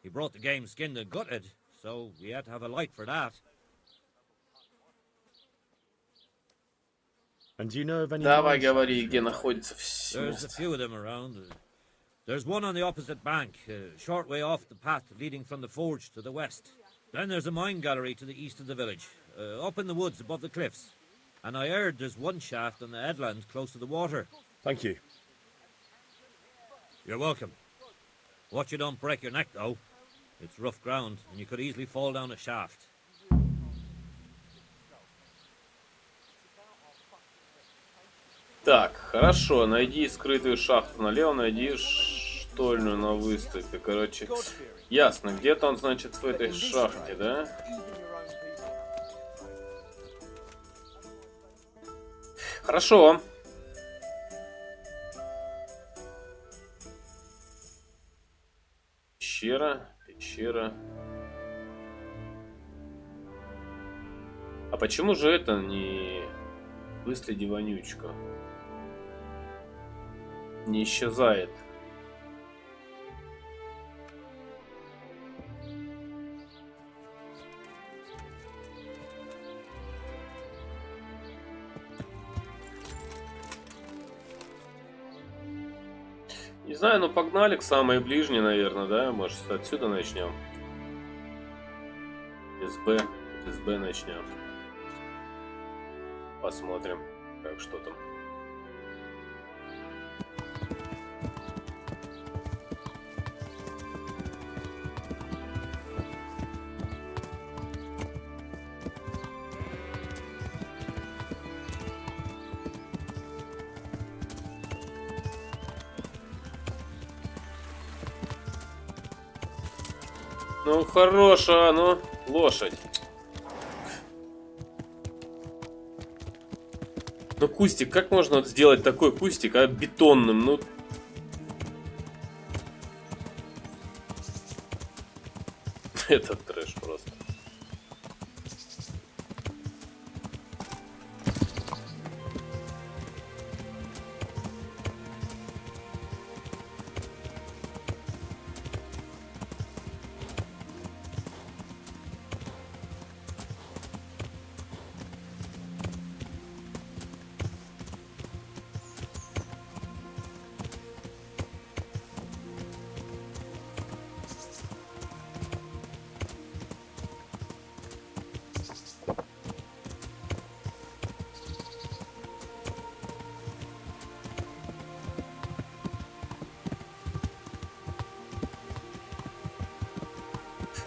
He brought the game skinned and gutted, so we had to have a light for that. And do you know of any... Давай говори, где находится все. There's a few of them around. There's one on the opposite bank, a short way off the path leading from the forge to the west. Then there's a mine gallery to the east of the village, up in the woods above the cliffs. And I heard there's one shaft on the headland close to the water. Thank you. You're welcome. Watch you don't break your neck, though. It's rough ground, and you could easily fall down a shaft. Так, хорошо, найди скрытую шахту налево, найди штольню на выставке, короче. Ясно, где-то он, значит, в этой шахте, да? Хорошо. Пещера. А почему же это не выследи вонючка? Не исчезает. Не знаю, ну погнали к самой ближней, наверное, да? Может, отсюда начнем. СБ начнем. Посмотрим, как что там. Ну, хорошая, ну, лошадь. Ну, кустик, как можно сделать такой кустик, а, бетонным, ну... Это трэш просто.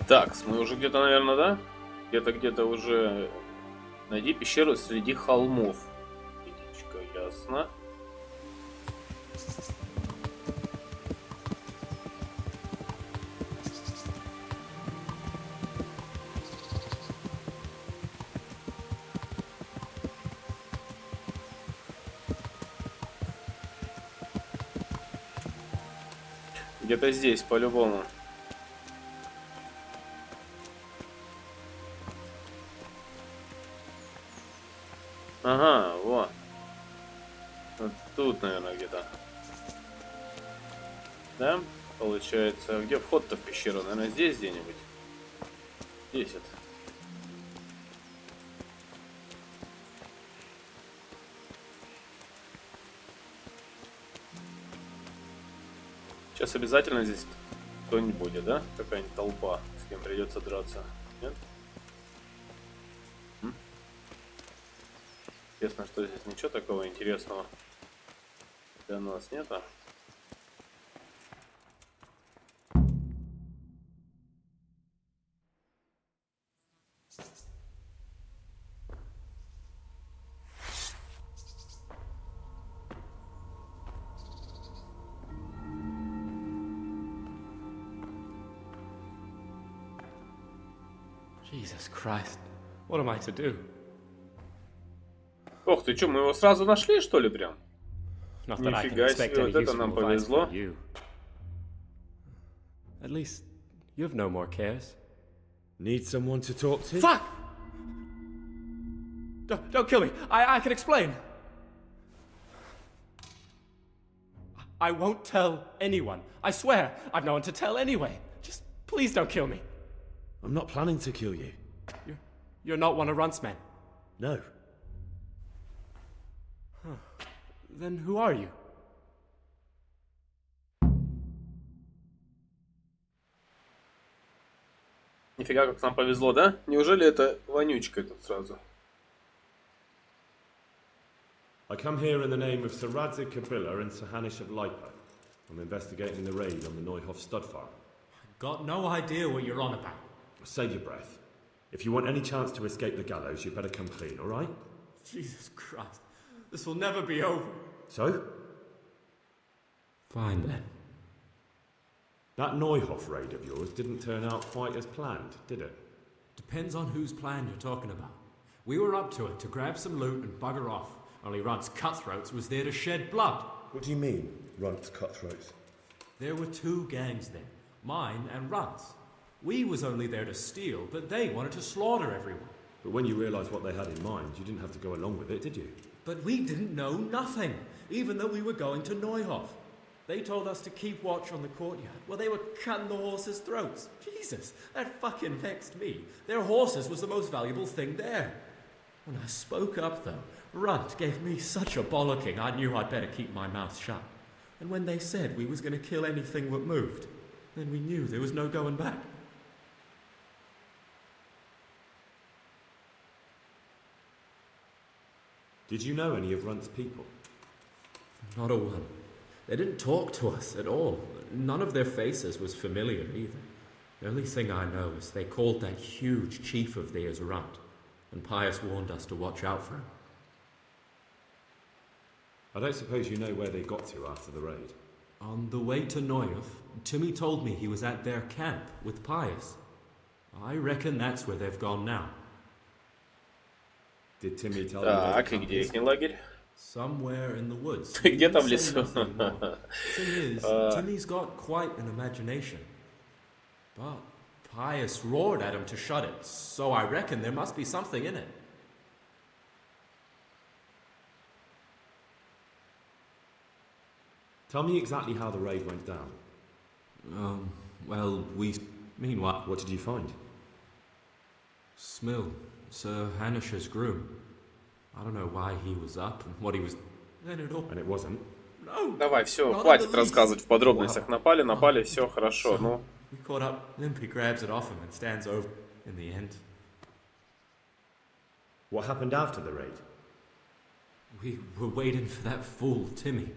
Так, мы уже где-то, наверное, да? Где-то уже... Найди пещеру среди холмов. Птичка, ясно. Где-то здесь, по-любому. Ага, вот. Вот тут, наверное, где-то. Да? Получается. Где вход-то в пещеру? Наверное, здесь где-нибудь. Здесь это. Сейчас обязательно здесь кто-нибудь будет, да? Какая-нибудь толпа, с кем придется драться. Нет? Интересно, что здесь ничего такого интересного для нас нету. Jesus Christ, what am I to do? Ох ты, что, мы его сразу нашли, что ли, прям? Not that I can Нифига expect себе, any вот это useful нам advice повезло. from you. At least you've no more cares. Need someone to talk to? Fuck! Don't kill me. I can explain. I won't tell anyone. I swear, I've no one to tell anyway. Just please don't kill me. I'm not planning to kill you. You're not one of Runt's men? No. Huh. Then who are you? Нифига, как нам повезло, да? Неужели это вонючка тут сразу? I come here in the name of Sir Radzig Kabila and Sir Hanish of Lipo. I'm investigating the raid on the Neuhof stud farm. Got no idea what you're on about. Save your breath. If you want any chance to escape the gallows, you'd better come clean, all right? Jesus Christ. This will never be over. So? Fine then. That Neuhoff raid of yours didn't turn out quite as planned, did it? Depends on whose plan you're talking about. We were up to it to grab some loot and bugger off. Only Runt's cutthroats was there to shed blood. What do you mean, Runt's cutthroats? There were two gangs then, mine and Runt's. We was only there to steal, but they wanted to slaughter everyone. But when you realised what they had in mind, you didn't have to go along with it, did you? But we didn't know nothing, even though we were going to Neuhoff. They told us to keep watch on the courtyard while they were cutting the horses' throats. Jesus, that fucking vexed me. Their horses was the most valuable thing there. When I spoke up, though, Runt gave me such a bollocking I knew I'd better keep my mouth shut. And when they said we was going to kill anything that moved, then we knew there was no going back. Did you know any of Runt's people? Not a one. They didn't talk to us at all. None of their faces was familiar either. The only thing I know is they called that huge chief of theirs Runt, and Pius warned us to watch out for him. I don't suppose you know where they got to after the raid? On the way to Neuhoff, Timmy told me he was at their camp with Pius. I reckon that's where they've gone now. Did Timmy tell Так, и где их лагерь? Somewhere in the woods. Где-то в лесу. Thing is, Timmy's got quite an imagination. But Pius roared at him to shut it, so I reckon there must be something in it. Tell me exactly how the raid went down. Well, we... Meanwhile... What did you find? Smill, Sir Hanish's groom. I don't know why he was up and what he was... Then it all... And it wasn't? No, Давай, все, хватит рассказывать в подробностях. Напали, все хорошо, ну... We caught up, Limpy grabs it off him and stands over in the end. What happened after the raid? We were waiting for that fool, Timmy.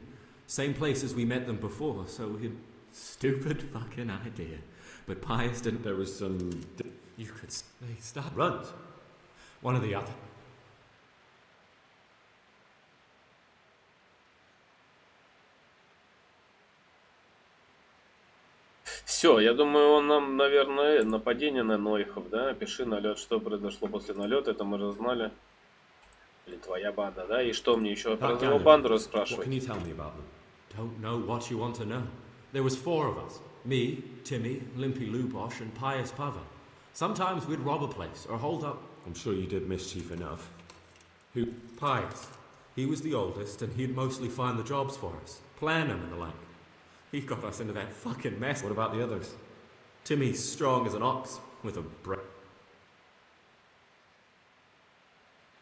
Same place as we met them before, so we had... Stupid fucking idea. But Pius didn't... There was some... You could... They stopped... Runt? One or the other. Все, я думаю, он нам, наверное, нападение на Нойхов, да? Пиши налет, что произошло после налета, это мы раззнали. Или твоя банда, да? И что мне еще про его банду расспрашивать? Don't know what you want to know. There was 4 of us. Me, Timmy, Limpy Lubosh, and Pius Pava. Sometimes we'd rob a place or hold up. I'm sure you did mischief enough. Who? Pius. He was the oldest, and he'd mostly find the jobs for us, plan them and the like. He got us into that fucking mess. What about the others? Timmy's strong as an ox, with a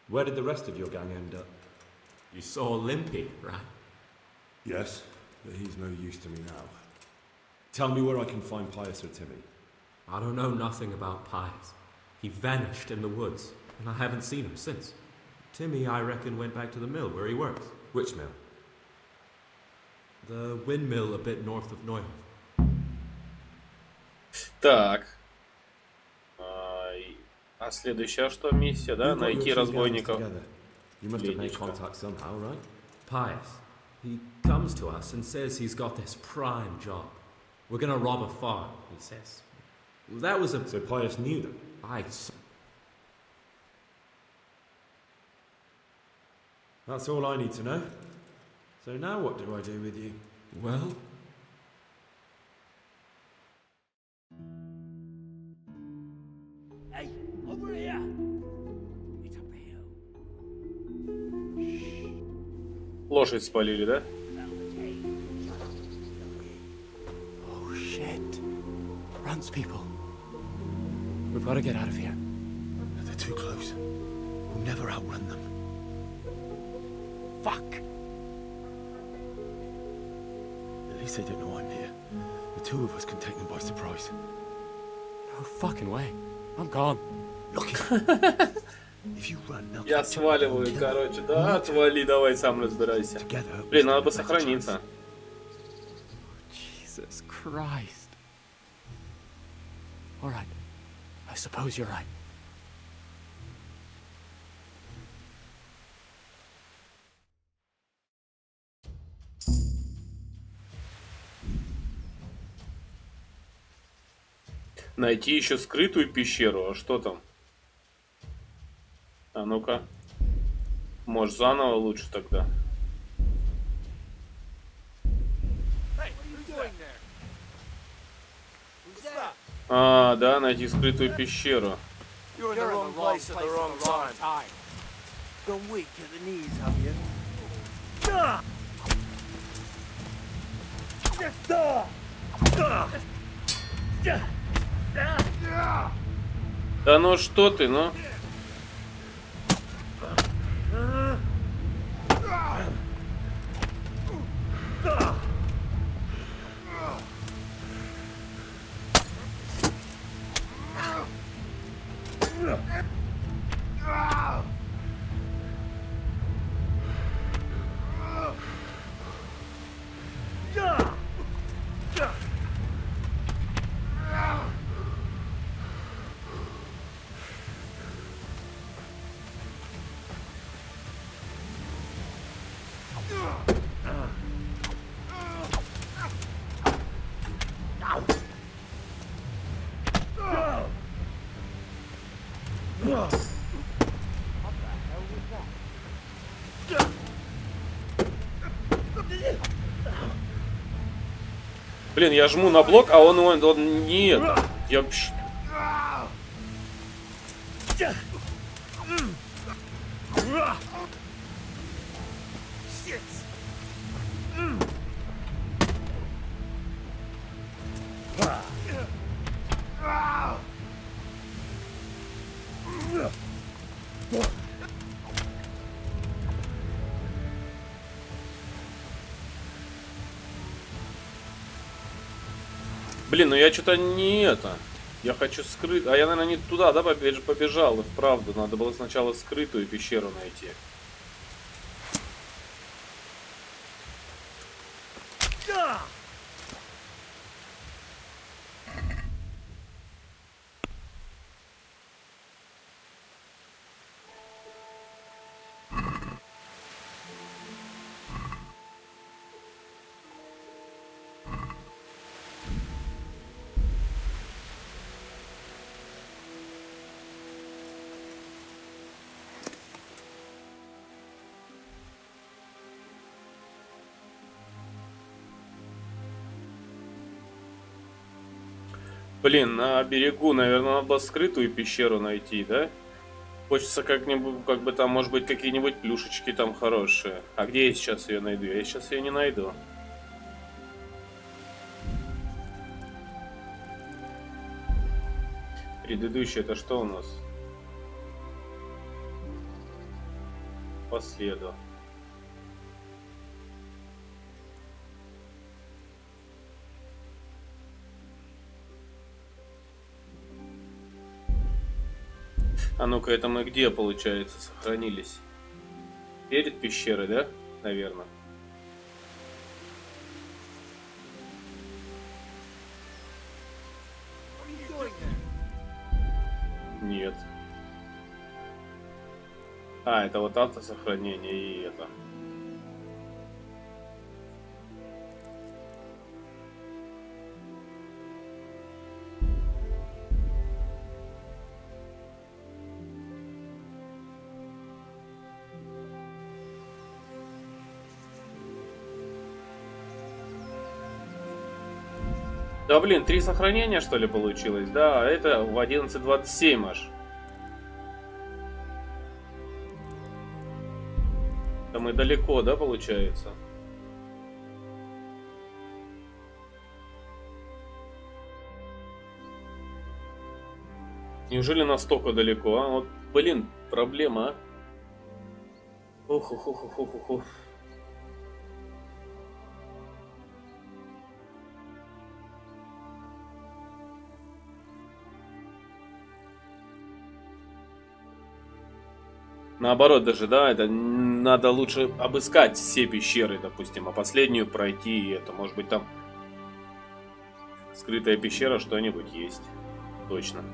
Where did the rest of your gang end up? You saw Limpy, right? Yes, but he's no use to me now. Tell me where I can find Pius or Timmy. I don't know nothing about Pius. He vanished in the woods, and I haven't seen him since. Timmy, I reckon, went back to the mill where he works. Which mill? The windmill a bit north of Neuhoff. Так. А следующая что миссия, да? Найти разбойников. You must have made contact somehow, right? Pius. He comes to us and says he's got this prime job. We're gonna rob a farm, he says. That was a... So Pius knew them? That's all I need to know. So now what do I do with you? Well... Hey, over here! It's up here. Лошадь спалили, да? Oh shit. Runs people. We've got to get out of here. They're too close. We'll never outrun them. Fuck! At least they don't know I'm here. The 2 of us can take them by surprise. No fucking way. I'm gone. Look, if you run, they'll Я сваливаю, короче. Да, отвали, давай сам разбирайся. Блин, надо бы сохраниться. Jesus Christ. Alright. I suppose you're right. Найти еще скрытую пещеру. А что там? А ну-ка. Может, заново лучше тогда. А, да, найти скрытую пещеру. You're in the wrong place at the wrong time. Gone weak at the knees, have you? Да ну что ты, ну? Блин, я жму на блок, а он нет. Я вообще... Блин, ну я что-то не это. Я хочу скрыть. А я, наверное, не туда, да, побежал. И вправду, надо было сначала скрытую пещеру найти. Блин, на берегу, наверное, надо было скрытую пещеру найти, да? Хочется как-нибудь, как бы там, может быть, какие-нибудь плюшечки там хорошие. А где я сейчас ее найду? Я сейчас ее не найду. Предыдущий это что у нас? По следу. А ну-ка, это мы где, получается, сохранились? Перед пещерой, да? Наверное. Нет. А, это вот автосохранение и это. Да блин, 3 сохранения что ли получилось? Да, а это в 11.27 аж. Это мы далеко, да, получается? Неужели настолько далеко, а? Вот, блин, проблема, а? Ох. Наоборот даже, да, это надо лучше обыскать все пещеры, допустим, а последнюю пройти, и это, может быть, там скрытая пещера что-нибудь есть. Точно.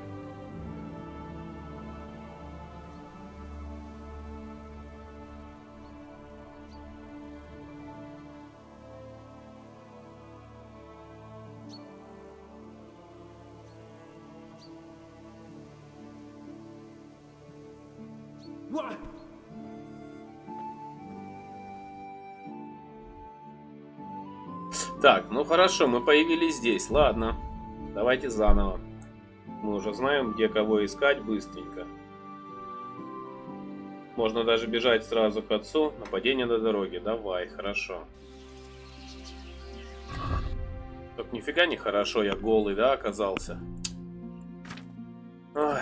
What? Так, ну хорошо, мы появились здесь. Ладно, давайте заново. Мы уже знаем, где кого искать быстренько. Можно даже бежать сразу к отцу. Нападение на дороге. Давай, хорошо. Только нифига не хорошо, я голый, да, оказался? Ой.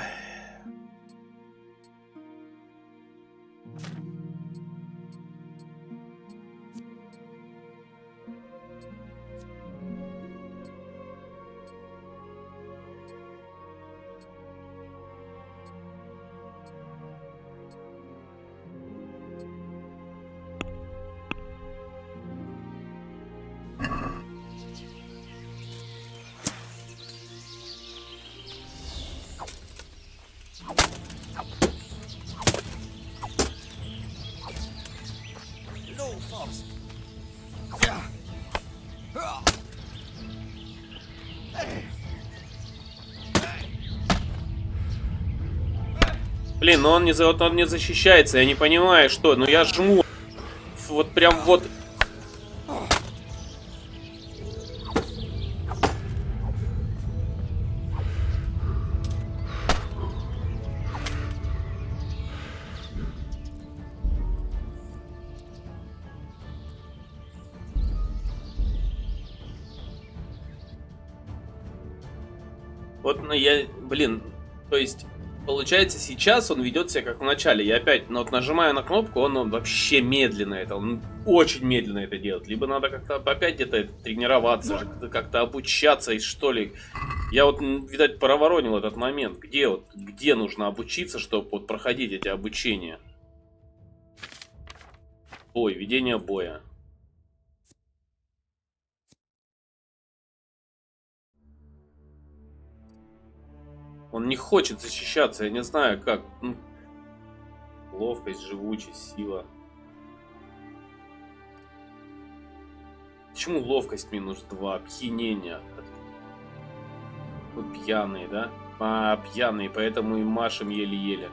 Блин, но он не защищается, я не понимаю, что. Ну я жму. Вот прям вот. Вот, ну я, блин, то есть, получается, сейчас он ведет себя как в начале. Я опять, ну, вот нажимаю на кнопку, он вообще медленно это, он очень медленно это делает. Либо надо как-то опять где-то тренироваться, как-то обучаться, и что ли. Я вот, видать, проворонил этот момент. Где нужно обучиться, чтобы вот проходить эти обучения? Бой, ведение боя. Он не хочет защищаться, я не знаю как. Ловкость, живучесть, сила. Почему ловкость минус 2? Опьянение. Вот пьяные, да? А, пьяные, поэтому и машем еле-еле.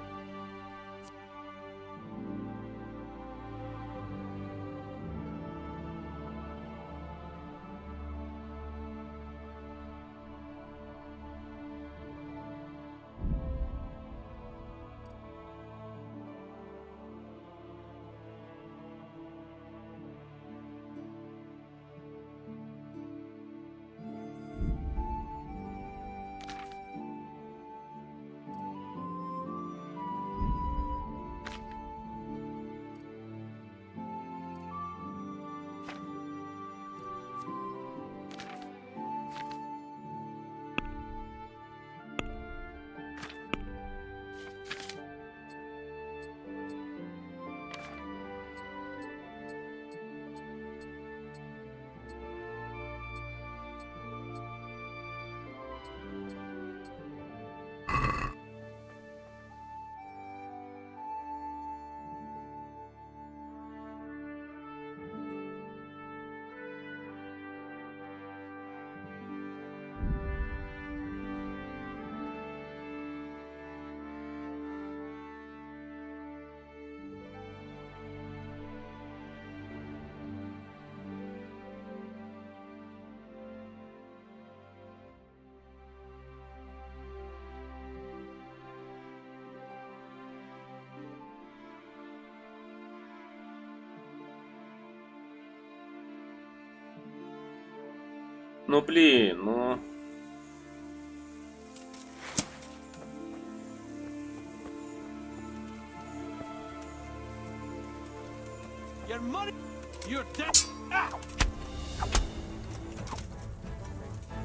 Ну блин, ну...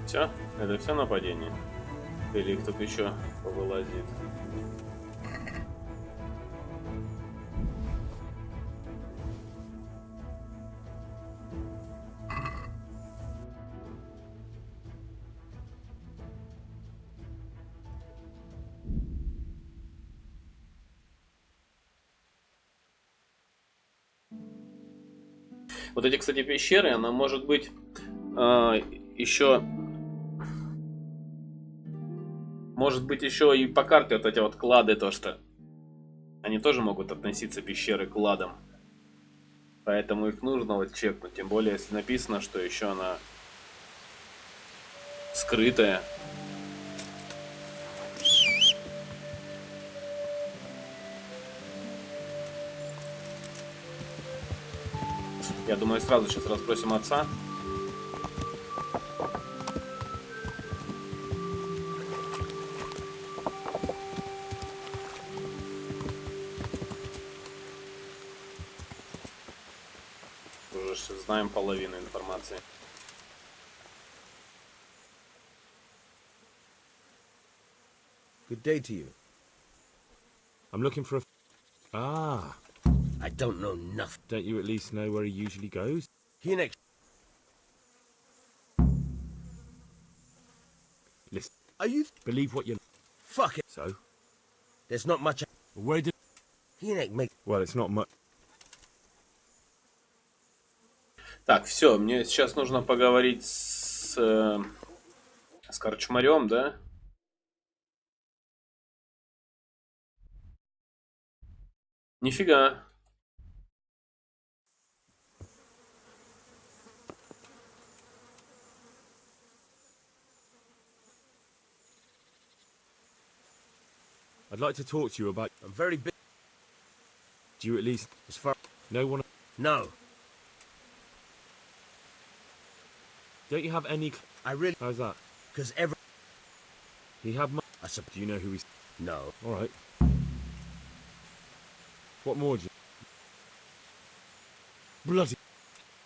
Все? Это все нападение? Или их тут еще повылазит? Вот эти, кстати, пещеры, она может быть еще... Может быть еще и по карте вот эти вот клады, то что... Они тоже могут относиться пещеры к кладам. Поэтому их нужно вот чекнуть. Тем более, если написано, что еще она скрытая. Я думаю, сразу сейчас расспросим отца. Уже знаем половину информации. Good day to you. I'm looking for a... Ah. I don't know nothing. Don't you at least know where he usually goes? Here next. Listen. Are you... Believe what you... Fuck it. So? There's not much... Where did... Here make... Well, it's not much... Так, все, мне сейчас нужно поговорить с корчмарем, да? Нифига. I'd like to talk to you about... I'm very big. Do you at least... As far... No one... No. Don't you have any... I really... How's that? Because every... He had... I suppose... Do you know who he's... No. Alright. What more do you... Bloody...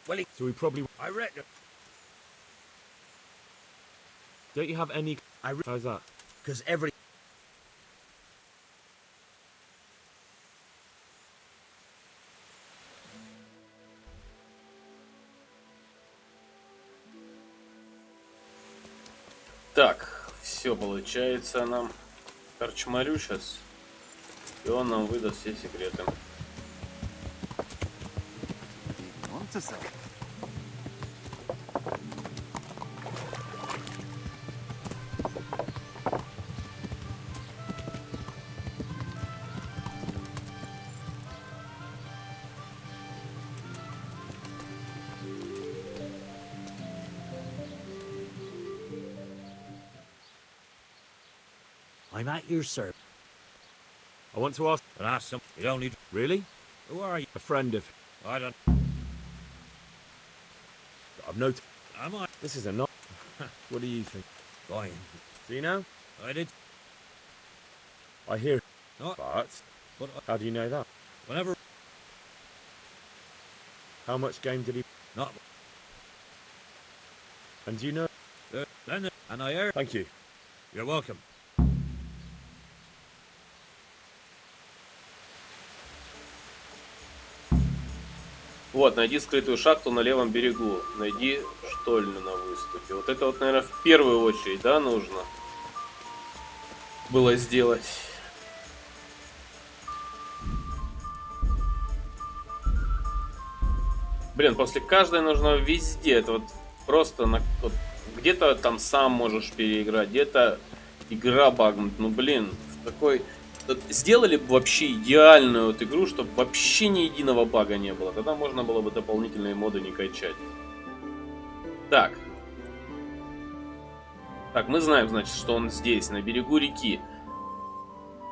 Well, So he probably... I reckon... Don't you have any... How's that? Because every... Так, все получается нам корчмарю сейчас. И он нам выдаст все секреты. I'm at your service. I want to ask... But ask some... You don't need... Really? Who are you? A friend of... I don't... I've no... Am I? This is a not... What do you think? Fine. See now? I did. I hear... No. But... How do you know that? Whenever... How much game did he... Not... And do you know... Then... And I hear... Thank you. You're welcome. Вот, найди скрытую шахту на левом берегу. Найди штольню на выступе. Вот это вот, наверное, в первую очередь, да, нужно было сделать. Блин, после каждой нужно везде. Это вот просто вот, где-то там сам можешь переиграть, где-то игра багнут. Ну блин, в такой... Вот сделали бы вообще идеальную вот игру, чтобы вообще ни единого бага не было. Тогда можно было бы дополнительные моды не качать. Так. Так, мы знаем, значит, что он здесь, на берегу реки.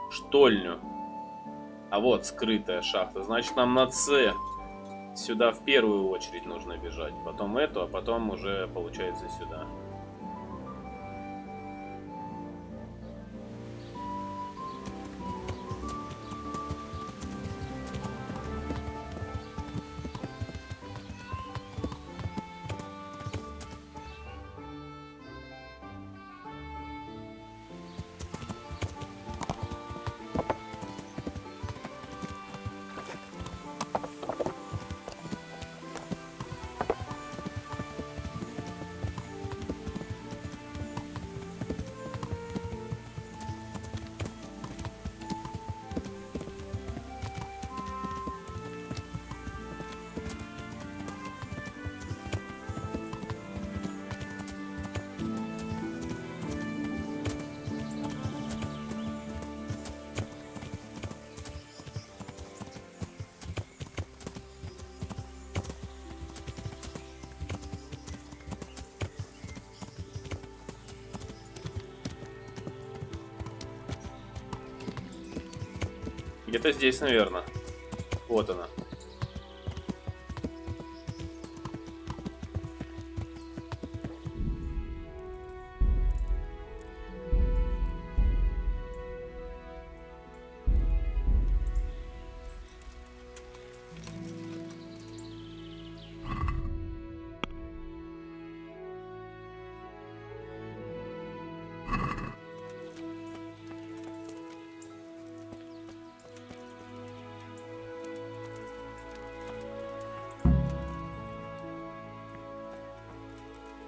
Штольню. А вот скрытая шахта. Значит, нам на С сюда в первую очередь нужно бежать. Потом эту, а потом уже, получается, сюда. Где-то здесь, наверное. Вот она.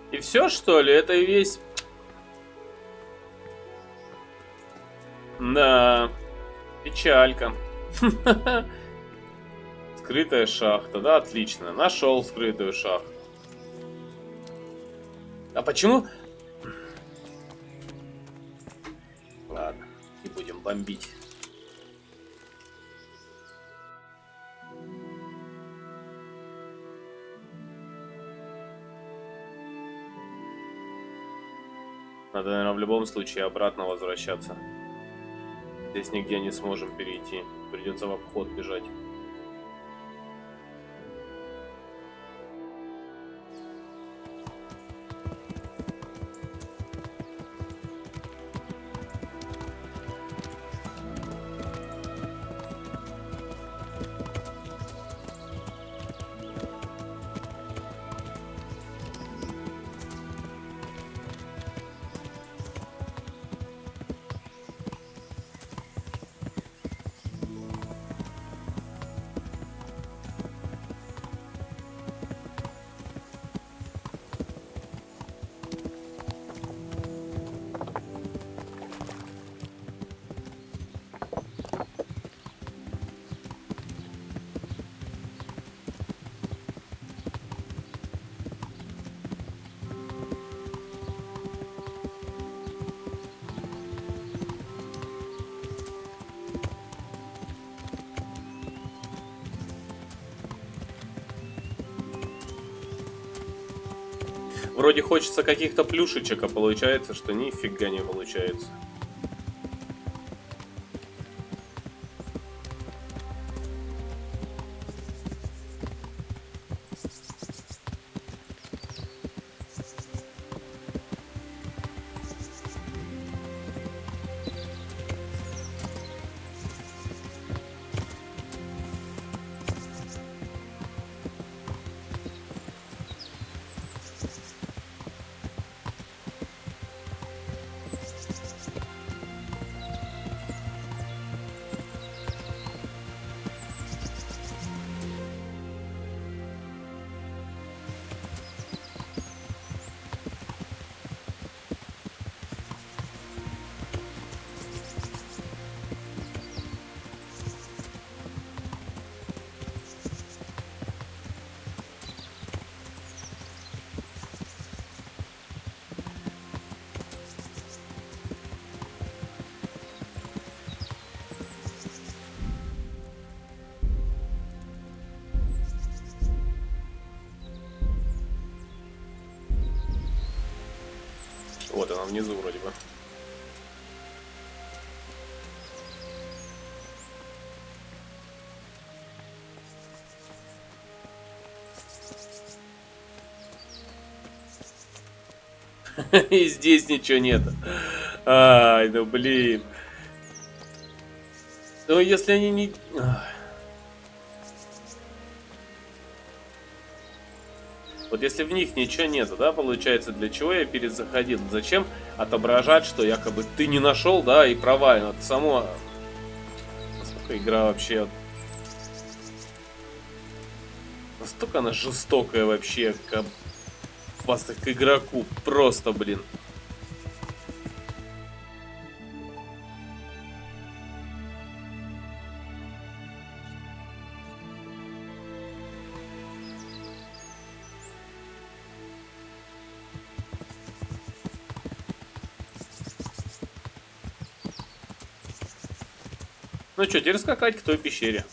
И все, что ли? Это и весь... Да, печалька. Скрытая шахта, да, отлично. Нашел скрытую шахту. А почему? Ладно, не будем бомбить. Надо, наверное, в любом случае обратно возвращаться. Здесь нигде не сможем перейти. Придется в обход бежать. Вроде хочется каких-то плюшечек, а получается, что нифига не получается. Вот она внизу вроде бы. И здесь ничего нет. Ай, ну блин. Ну если они не... Вот если в них ничего нету, да, получается, для чего я перезаходил? Зачем отображать, что якобы ты не нашел, да, и провален? Это само... Насколько игра вообще... Настолько она жестокая вообще, как... Вас к игроку. Просто, блин. Ну что, теперь скакать к той пещере.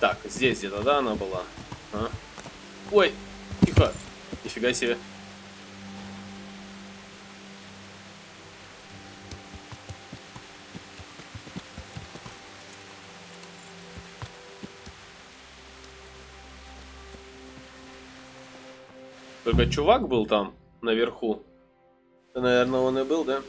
Так, здесь где-то, да, она была? А? Ой, тихо. Нифига себе. Только чувак был там, наверху. Это, наверное, он и был, да?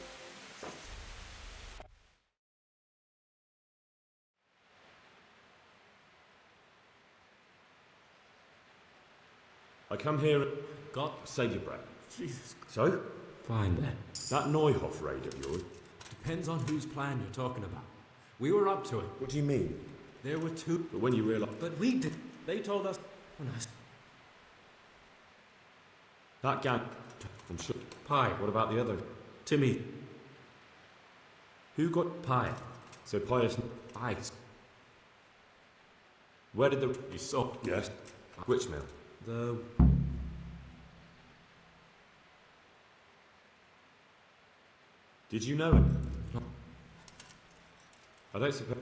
I come here. God save your breath. Jesus. So? Fine then. That Neuhoff raid of yours? Depends on whose plan you're talking about. We were up to it. What do you mean? There were two. But when you realise. But we did. They told us. When I... That gang. I'm sure. Pie. What about the other? Timmy. Who got Pie. So Pius. Pie. Where did the. You saw. Yes. Which mill? The. Did you know him? I don't suppose.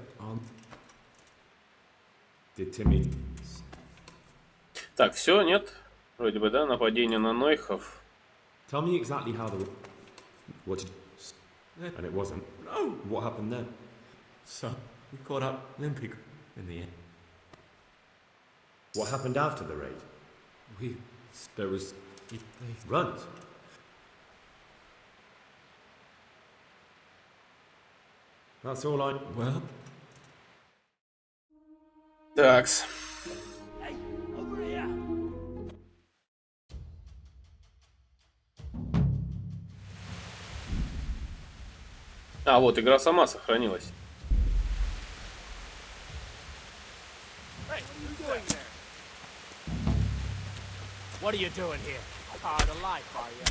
Did Timmy? Так, все, нет? Вроде бы, да, нападение на Нойхов. Tell me exactly how the. What did. And it wasn't. No. What happened then? So we caught up Olympic in the end. What happened after the raid? We. There was. They... Runs. That's all I. Well. Такс. Hey, over here. А, вот, игра сама сохранилась. Hey, what are you doing there? What are you doing here? Hard of life, are you?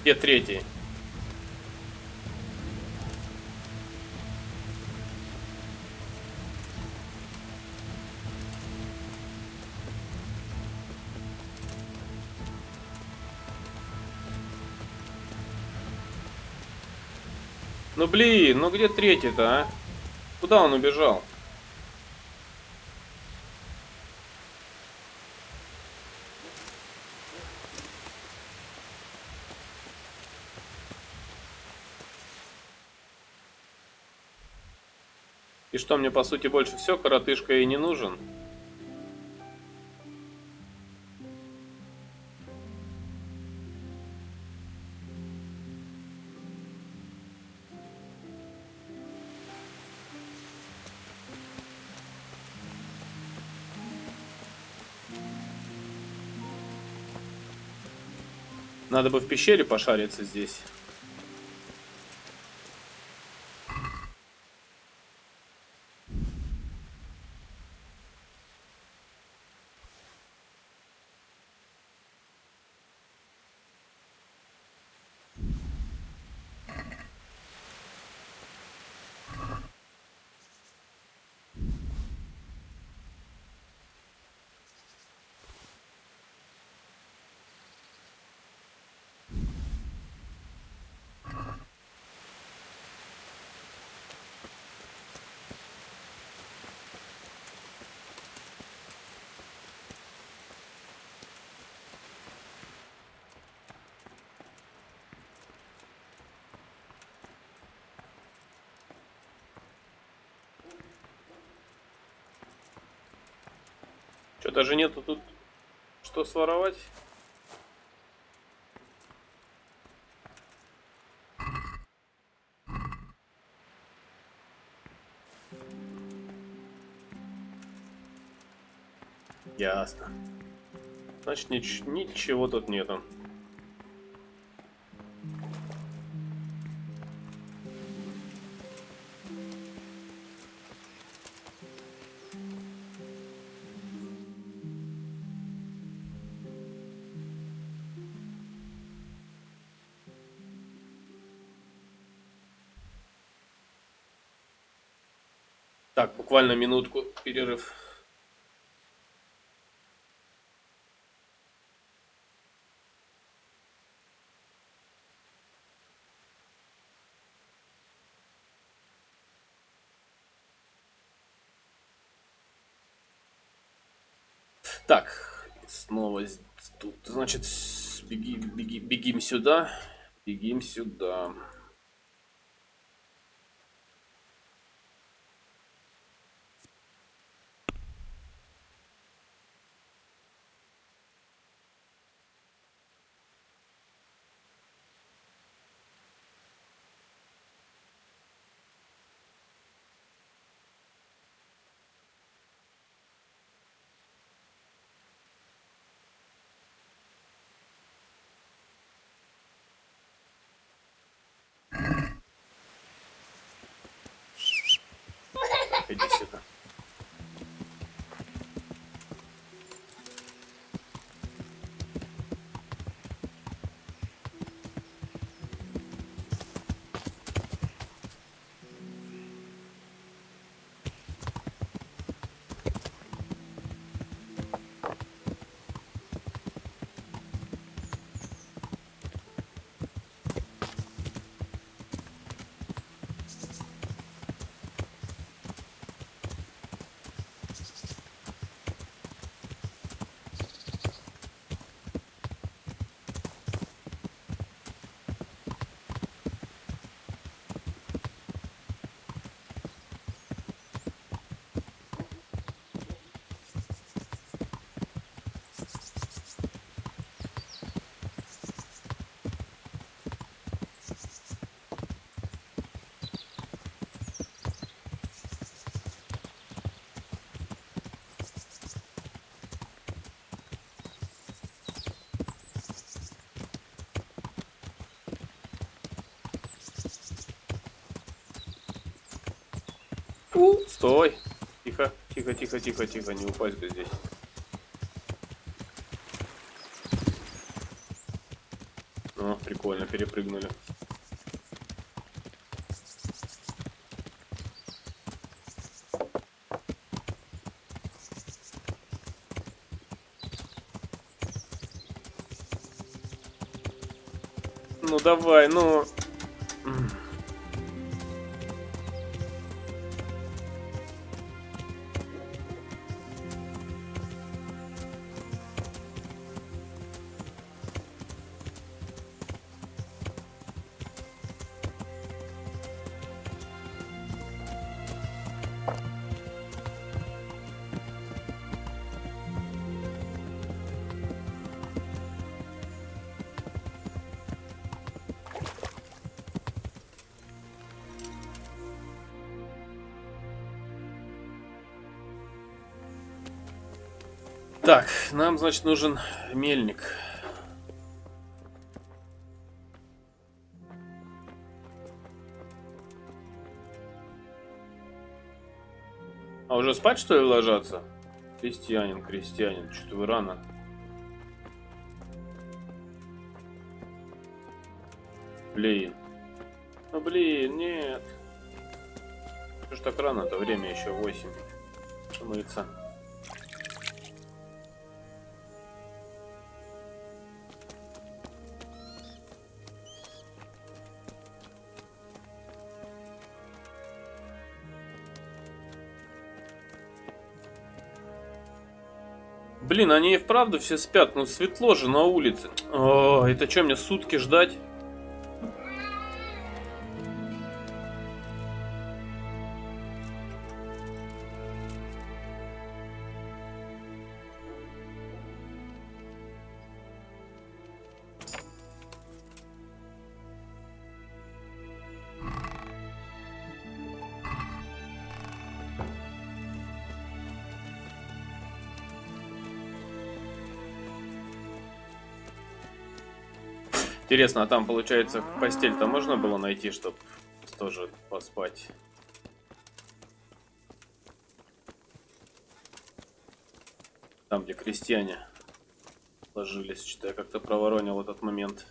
Где третий? Ну блин, ну где третий-то, а? Куда он убежал? И что, мне по сути больше все коротышка и не нужен? Надо бы в пещере пошариться здесь. Что, даже нету тут что своровать? Ясно. Значит, ничего тут нету. Так, буквально минутку, перерыв. Так, снова тут, значит, бегим сюда. Бегим сюда. Иди сюда. Стой! Тихо, тихо, тихо, тихо, тихо, не упасть бы здесь. О, прикольно, перепрыгнули. Ну давай, ну. Так, нам, значит, нужен мельник. А уже спать, что ли, ложатся? Крестьянин, что-то вы рано. Блин. Ну, блин, нет. Что ж так рано-то? Время еще 8. Мыться. Блин, они и вправду все спят, ну светло же на улице. О, это что, мне сутки ждать? Интересно, а там, получается, постель-то можно было найти, чтобы тоже поспать? Там, где крестьяне ложились, что-то я как-то проворонил этот момент.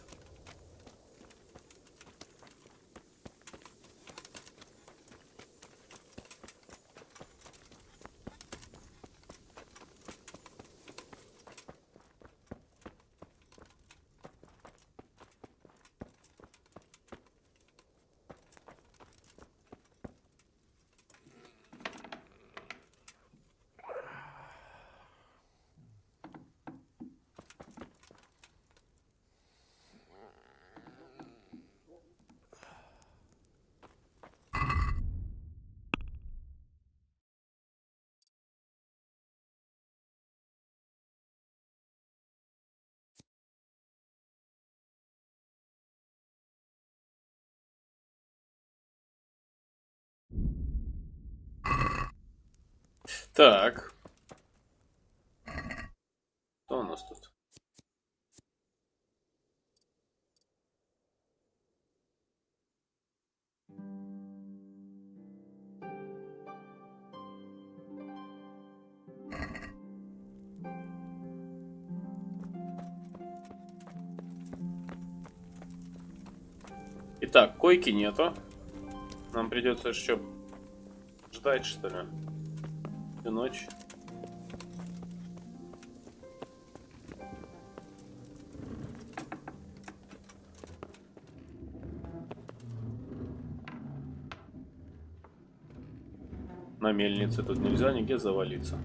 Так. Что у нас тут? Итак, койки нету. Нам придется еще ждать, что ли, всю ночь. На мельнице тут нельзя нигде завалиться.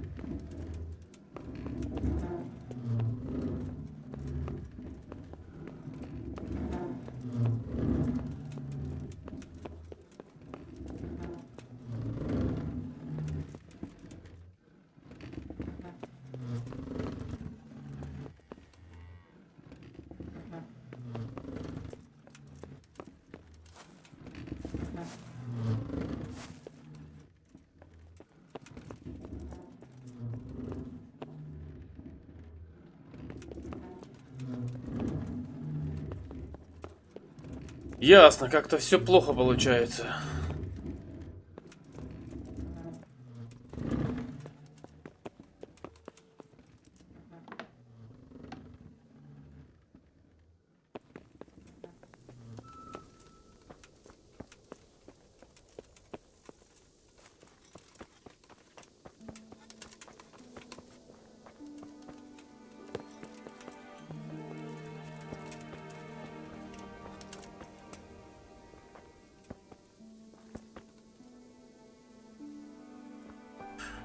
Ясно, как-то все плохо получается.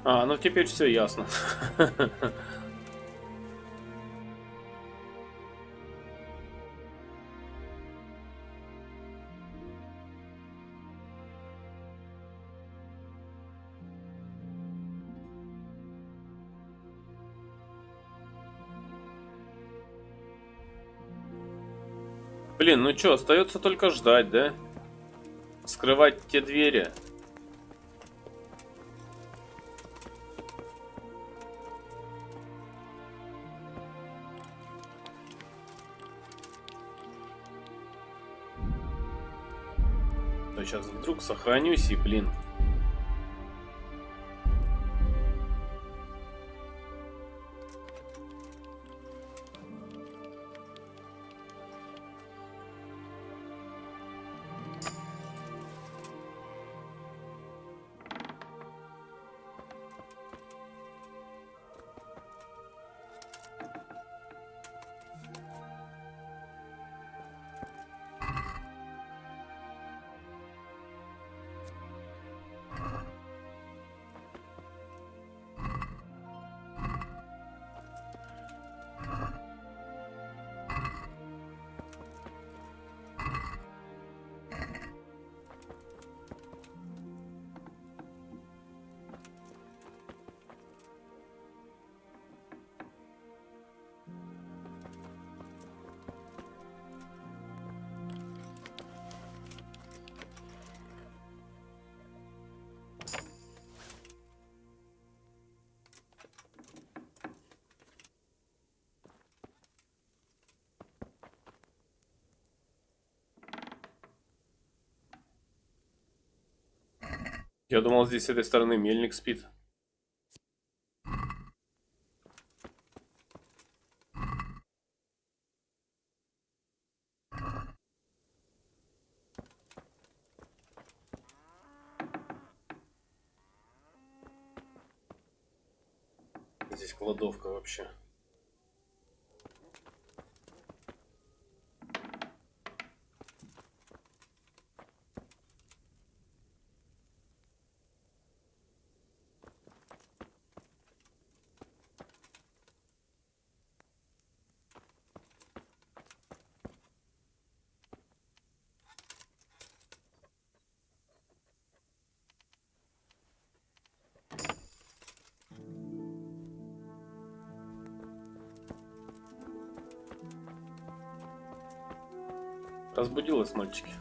А, ну теперь все ясно. Блин, ну чё, остается только ждать, да? Скрывать те двери. То сейчас вдруг сохранюсь и, блин. Я думал, здесь с этой стороны мельник спит. Здесь кладовка вообще. Разбудилась, мальчики.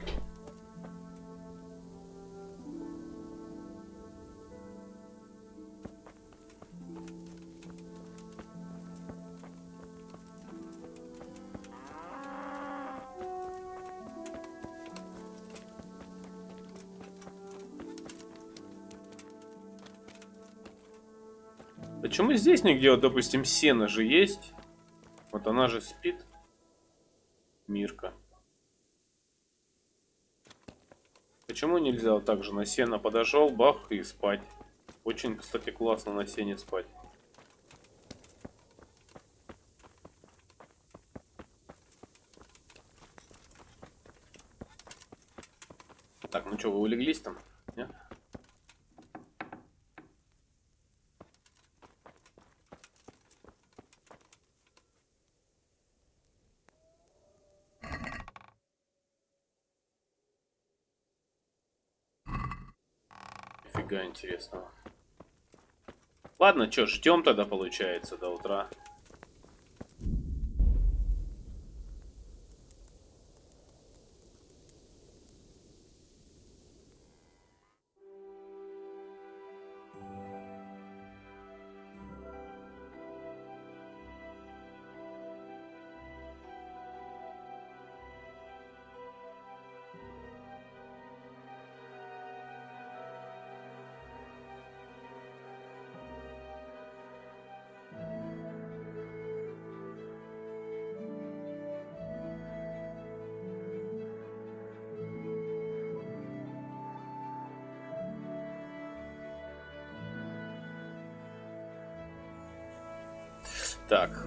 Почему здесь нигде, вот, допустим, сено же есть? Вот она же спит. Мирка. Почему нельзя вот так же на сено подошел, бах, и спать? Очень, кстати, классно на сене спать. Так, ну что, вы улеглись там? Нет? Нифига интересного. Ладно, что, ждем тогда, получается, до утра. Так.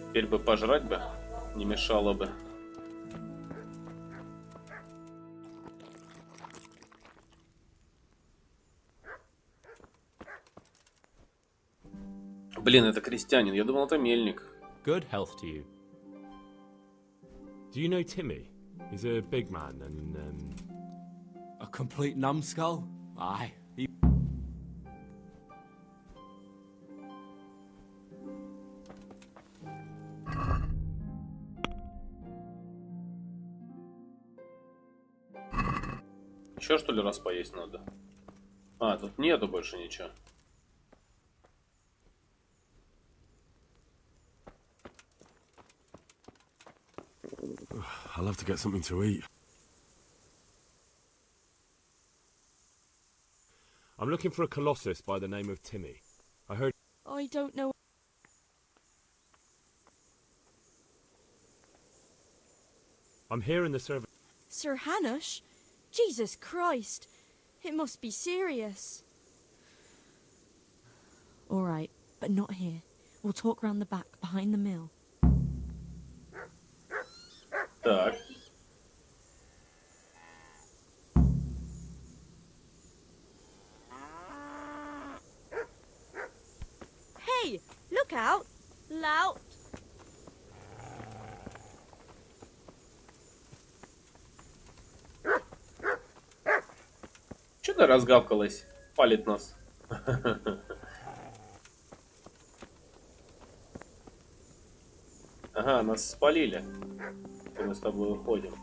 Теперь бы пожрать бы. Не мешало бы. Блин, это крестьянин. Я думал, это мельник. Good health to you. Do you know Timmy? He's a big man and A complete numbskull? Aye. He... Еще что ли раз поесть надо? А, тут нету больше ничего. I'll have to get something to eat. I'm looking for a colossus by the name of Timmy. I heard... I don't know. I'm here in the service... Sir Hanush? Jesus Christ. It must be serious. All right, but not here. We'll talk round the back, behind the mill. Так. Hey, look out! Lout! Что-то разгавкалась. Палит нас. Ага, нас спалили. Мы с тобой уходим.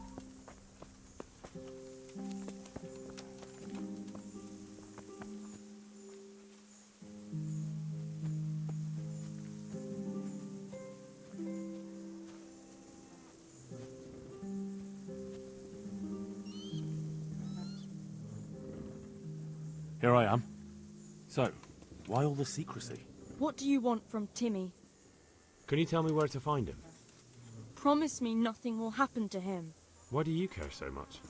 Here I am. So, why all the secrecy? What do you want from Timmy? Can you tell me where to find him? Promise me nothing will happen to him. Why do you care so much?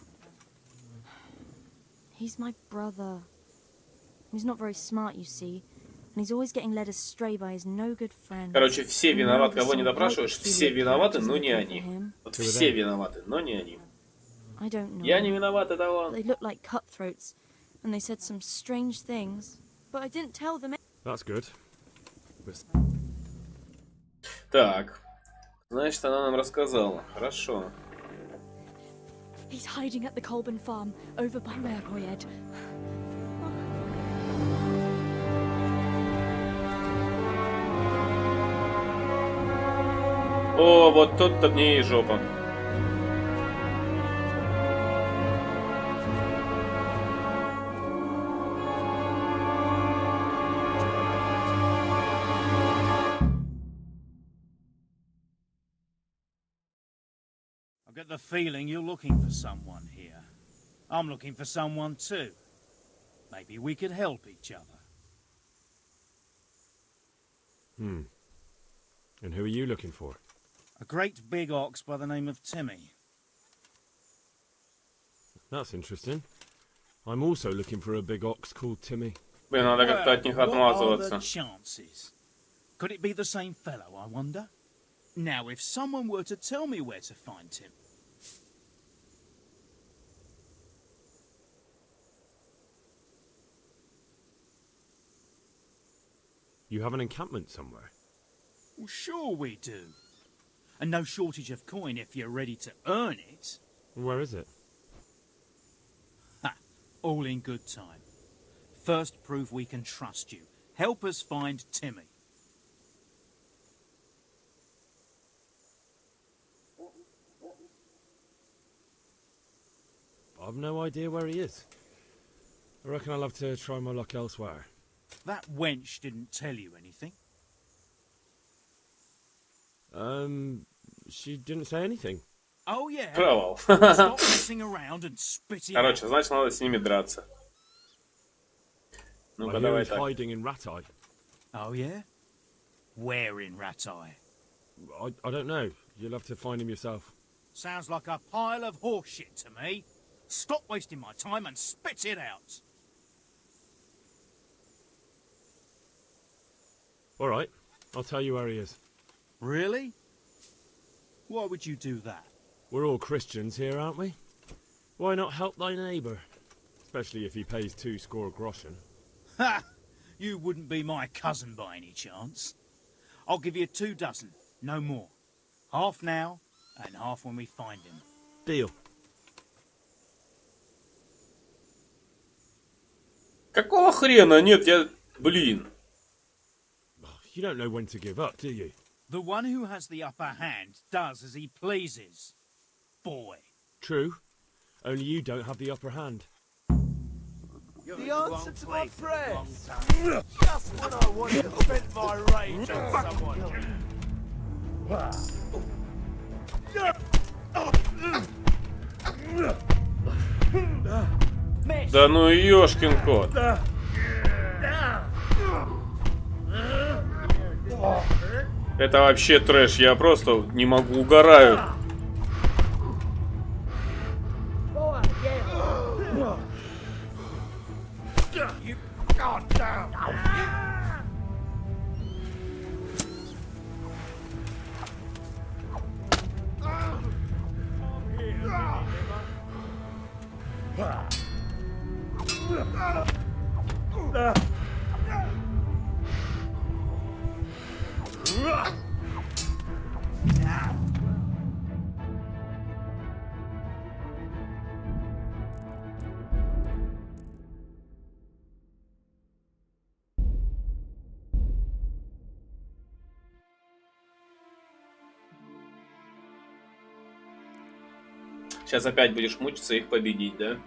He's my brother. He's not very smart, you see. And he's always getting led astray by his no-good friends. Короче, все виноваты, кого не допрашиваешь, все виноваты, но не они. Вот все виноваты, но не они. I don't know. Я не виноват, это он. They look like cutthroats, and they said some strange things, but I didn't tell them. That's good. Так. Значит, она нам рассказала. Хорошо. He's hiding at the Colburn farm, over by Merhoyed. О, вот тут-то мне и жопа. I get the feeling you're looking for someone here. I'm looking for someone too. Maybe we could help each other. Hmm. And who are you looking for? A great big ox by the name of Timmy. That's interesting. I'm also looking for a big ox called Timmy. Блин, надо как-то от них What are the отмазываться. chances? Could it be the same fellow, I wonder? Now, if someone were to tell me where to find him... You have an encampment somewhere? Well, sure we do. And no shortage of coin if you're ready to earn it. Where is it? Ha! All in good time. First, prove we can trust you. Help us find Timmy. I've no idea where he is. I reckon I'll have to try my luck elsewhere. That wench didn't tell you anything. She didn't say anything. Oh yeah? Провал. Stop messing around and spit it out. Короче, значит, надо с ними драться. Ну-ка, I hear давай he's так. hiding in Ratai. Oh yeah? Where in Ratai? I don't know. You'll have to find him yourself. Sounds like a pile of horseshit to me. Stop wasting my time and spit it out. All right. I'll tell you where he is. Really? Why would you do that? We're all Christians here, aren't we? Why not help thy neighbour? Especially if he pays 2 score groschen. Ha! You wouldn't be my cousin by any chance. I'll give you 2 dozen, no more. Half now, and half when we find him. Deal. Какого хрена? Нет, я... Блин. You don't know when to give up, do you? The one who has the upper hand does as he pleases. Boy. True. Only you don't have the upper hand. The answer to my prayers. Just when I want to vent my rage on someone. Да ну ёшкин кот. Это вообще трэш, я просто не могу, угораю. Сейчас опять будешь мучиться их победить, да?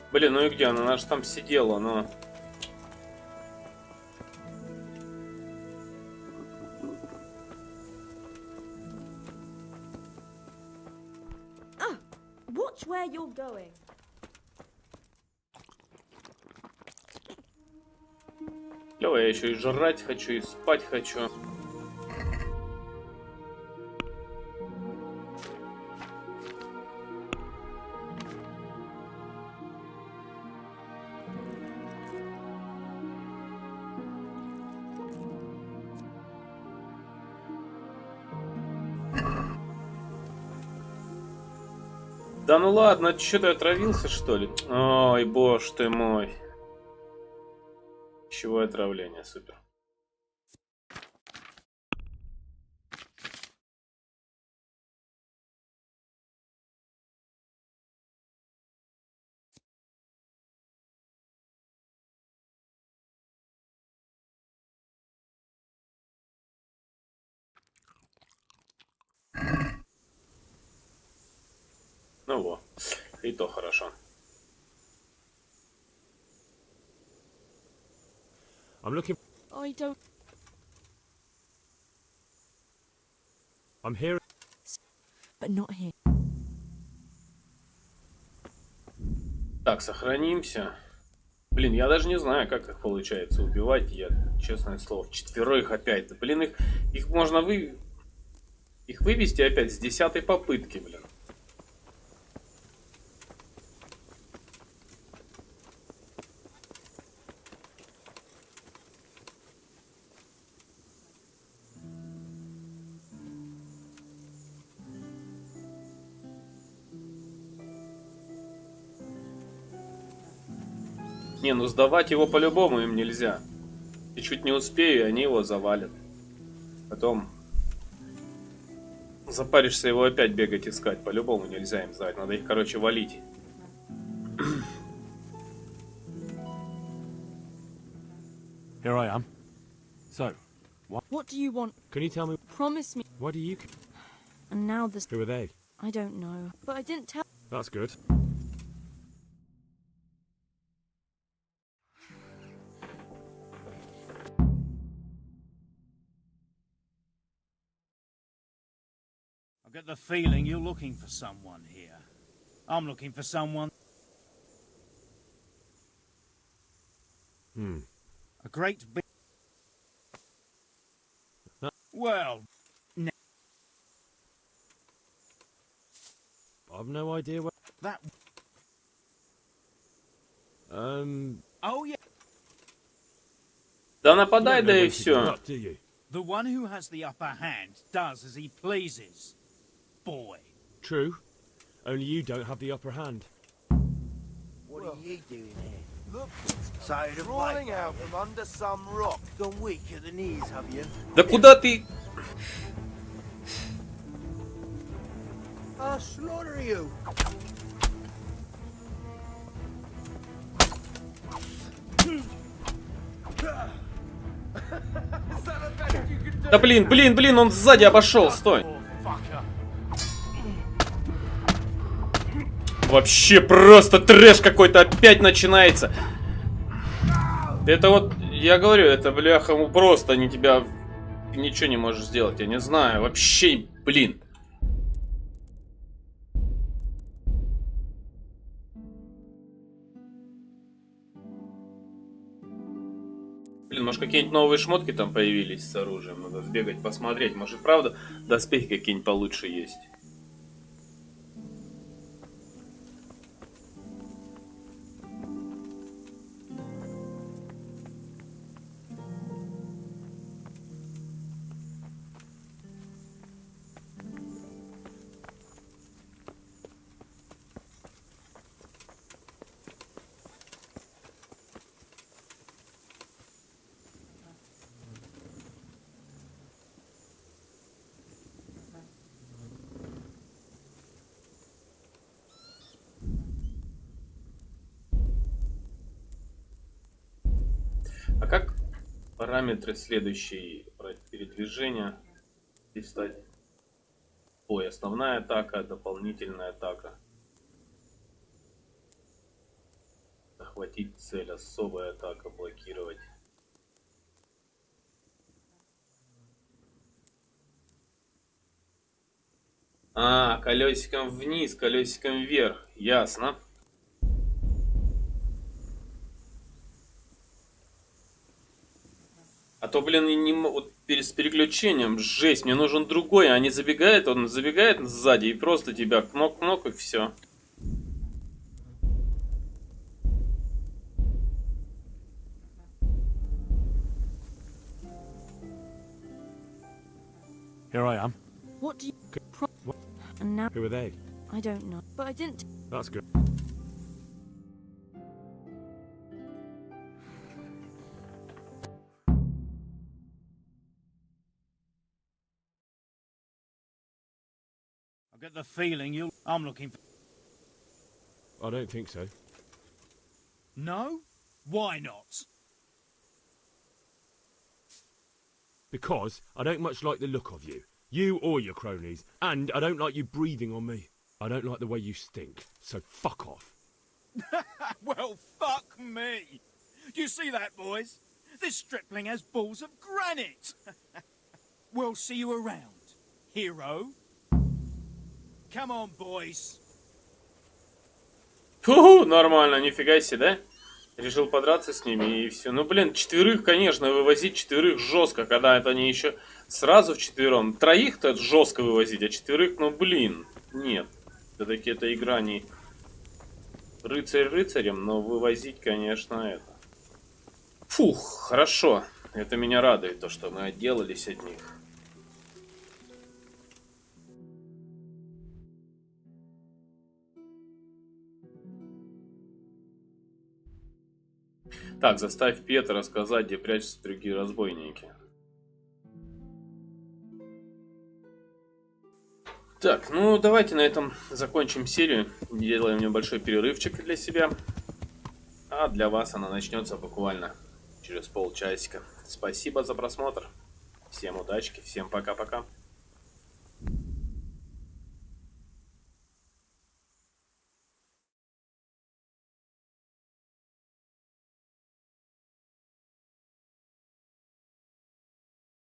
Блин, ну и где она? Она же там сидела, но... Watch where you're going. Клево, я еще и жрать хочу, и спать хочу. Да ну ладно, что ты отравился, что ли? Ой, боже ты мой. Пищевое отравление, супер. Ну во, и то хорошо. I'm looking. I don't. I'm here. But not here. Так, сохранимся. Блин, я даже не знаю, как их получается убивать. Я, честное слово, четверых опять. Да, блин, их можно их вывести опять с 10-й попытки, блин. Не, ну сдавать его по-любому им нельзя. И чуть не успею, и они его завалят. Потом запаришься его опять бегать искать. По-любому нельзя им сдать. Надо их, короче, валить. Here I am. So, What do you want? can you tell me? Promise me. What do you? And now this. Who are they? I don't know. But I didn't tell. That's good. I get the feeling you're looking for someone here. I'm looking for someone. A great big. Well, I've no idea where. that. Oh yeah. Да нападай, да и все. The one who has the upper hand does as he pleases. Boy. True. Only you don't have the upper hand. What are you doing here? Look, tired of crawling out from under some rock. Gone weak at the knees, have you? Да куда ты? I'll slaughter you. Да блин, он сзади обошел, стой. Вообще просто трэш какой-то опять начинается. Это вот, я говорю, это бляха, просто они тебя ничего не можешь сделать, я не знаю, вообще, блин. Блин, может какие-нибудь новые шмотки там появились с оружием, надо сбегать посмотреть, может правда доспехи какие-нибудь получше есть. А как параметры следующие передвижения листать? Ой, основная атака, дополнительная атака. Захватить цель, особая атака, блокировать. А, колесиком вниз, колесиком вверх. Ясно. А то, блин, вот с переключением жесть, мне нужен другой, а не забегает, он забегает сзади и просто тебя кнок-кнок и все. Here I am. What do you? And now. Who are they? I don't know. But I didn't... That's good. I get the feeling you... I'm looking for... I don't think so. No? Why not? Because I don't much like the look of you. You or your cronies. And I don't like you breathing on me. I don't like the way you stink. So fuck off. Well, fuck me. Do you see that, boys? This stripling has balls of granite. We'll see you around, hero. Come on, boys. Фу, нормально, нифига себе, да? Решил подраться с ними и все. Ну, блин, четверых, конечно, вывозить четверых жестко, когда это они еще сразу вчетвером. Троих-то жестко вывозить, а четверых, ну, блин, нет. Все-таки эта игра не рыцарь рыцарем, но вывозить, конечно, это. Фух, хорошо. Это меня радует, то, что мы отделались от них. Так, заставь Петра рассказать, где прячутся другие разбойники. Так, ну давайте на этом закончим серию. Делаем небольшой перерывчик для себя. А для вас она начнется буквально через полчасика. Спасибо за просмотр. Всем удачи, всем пока-пока.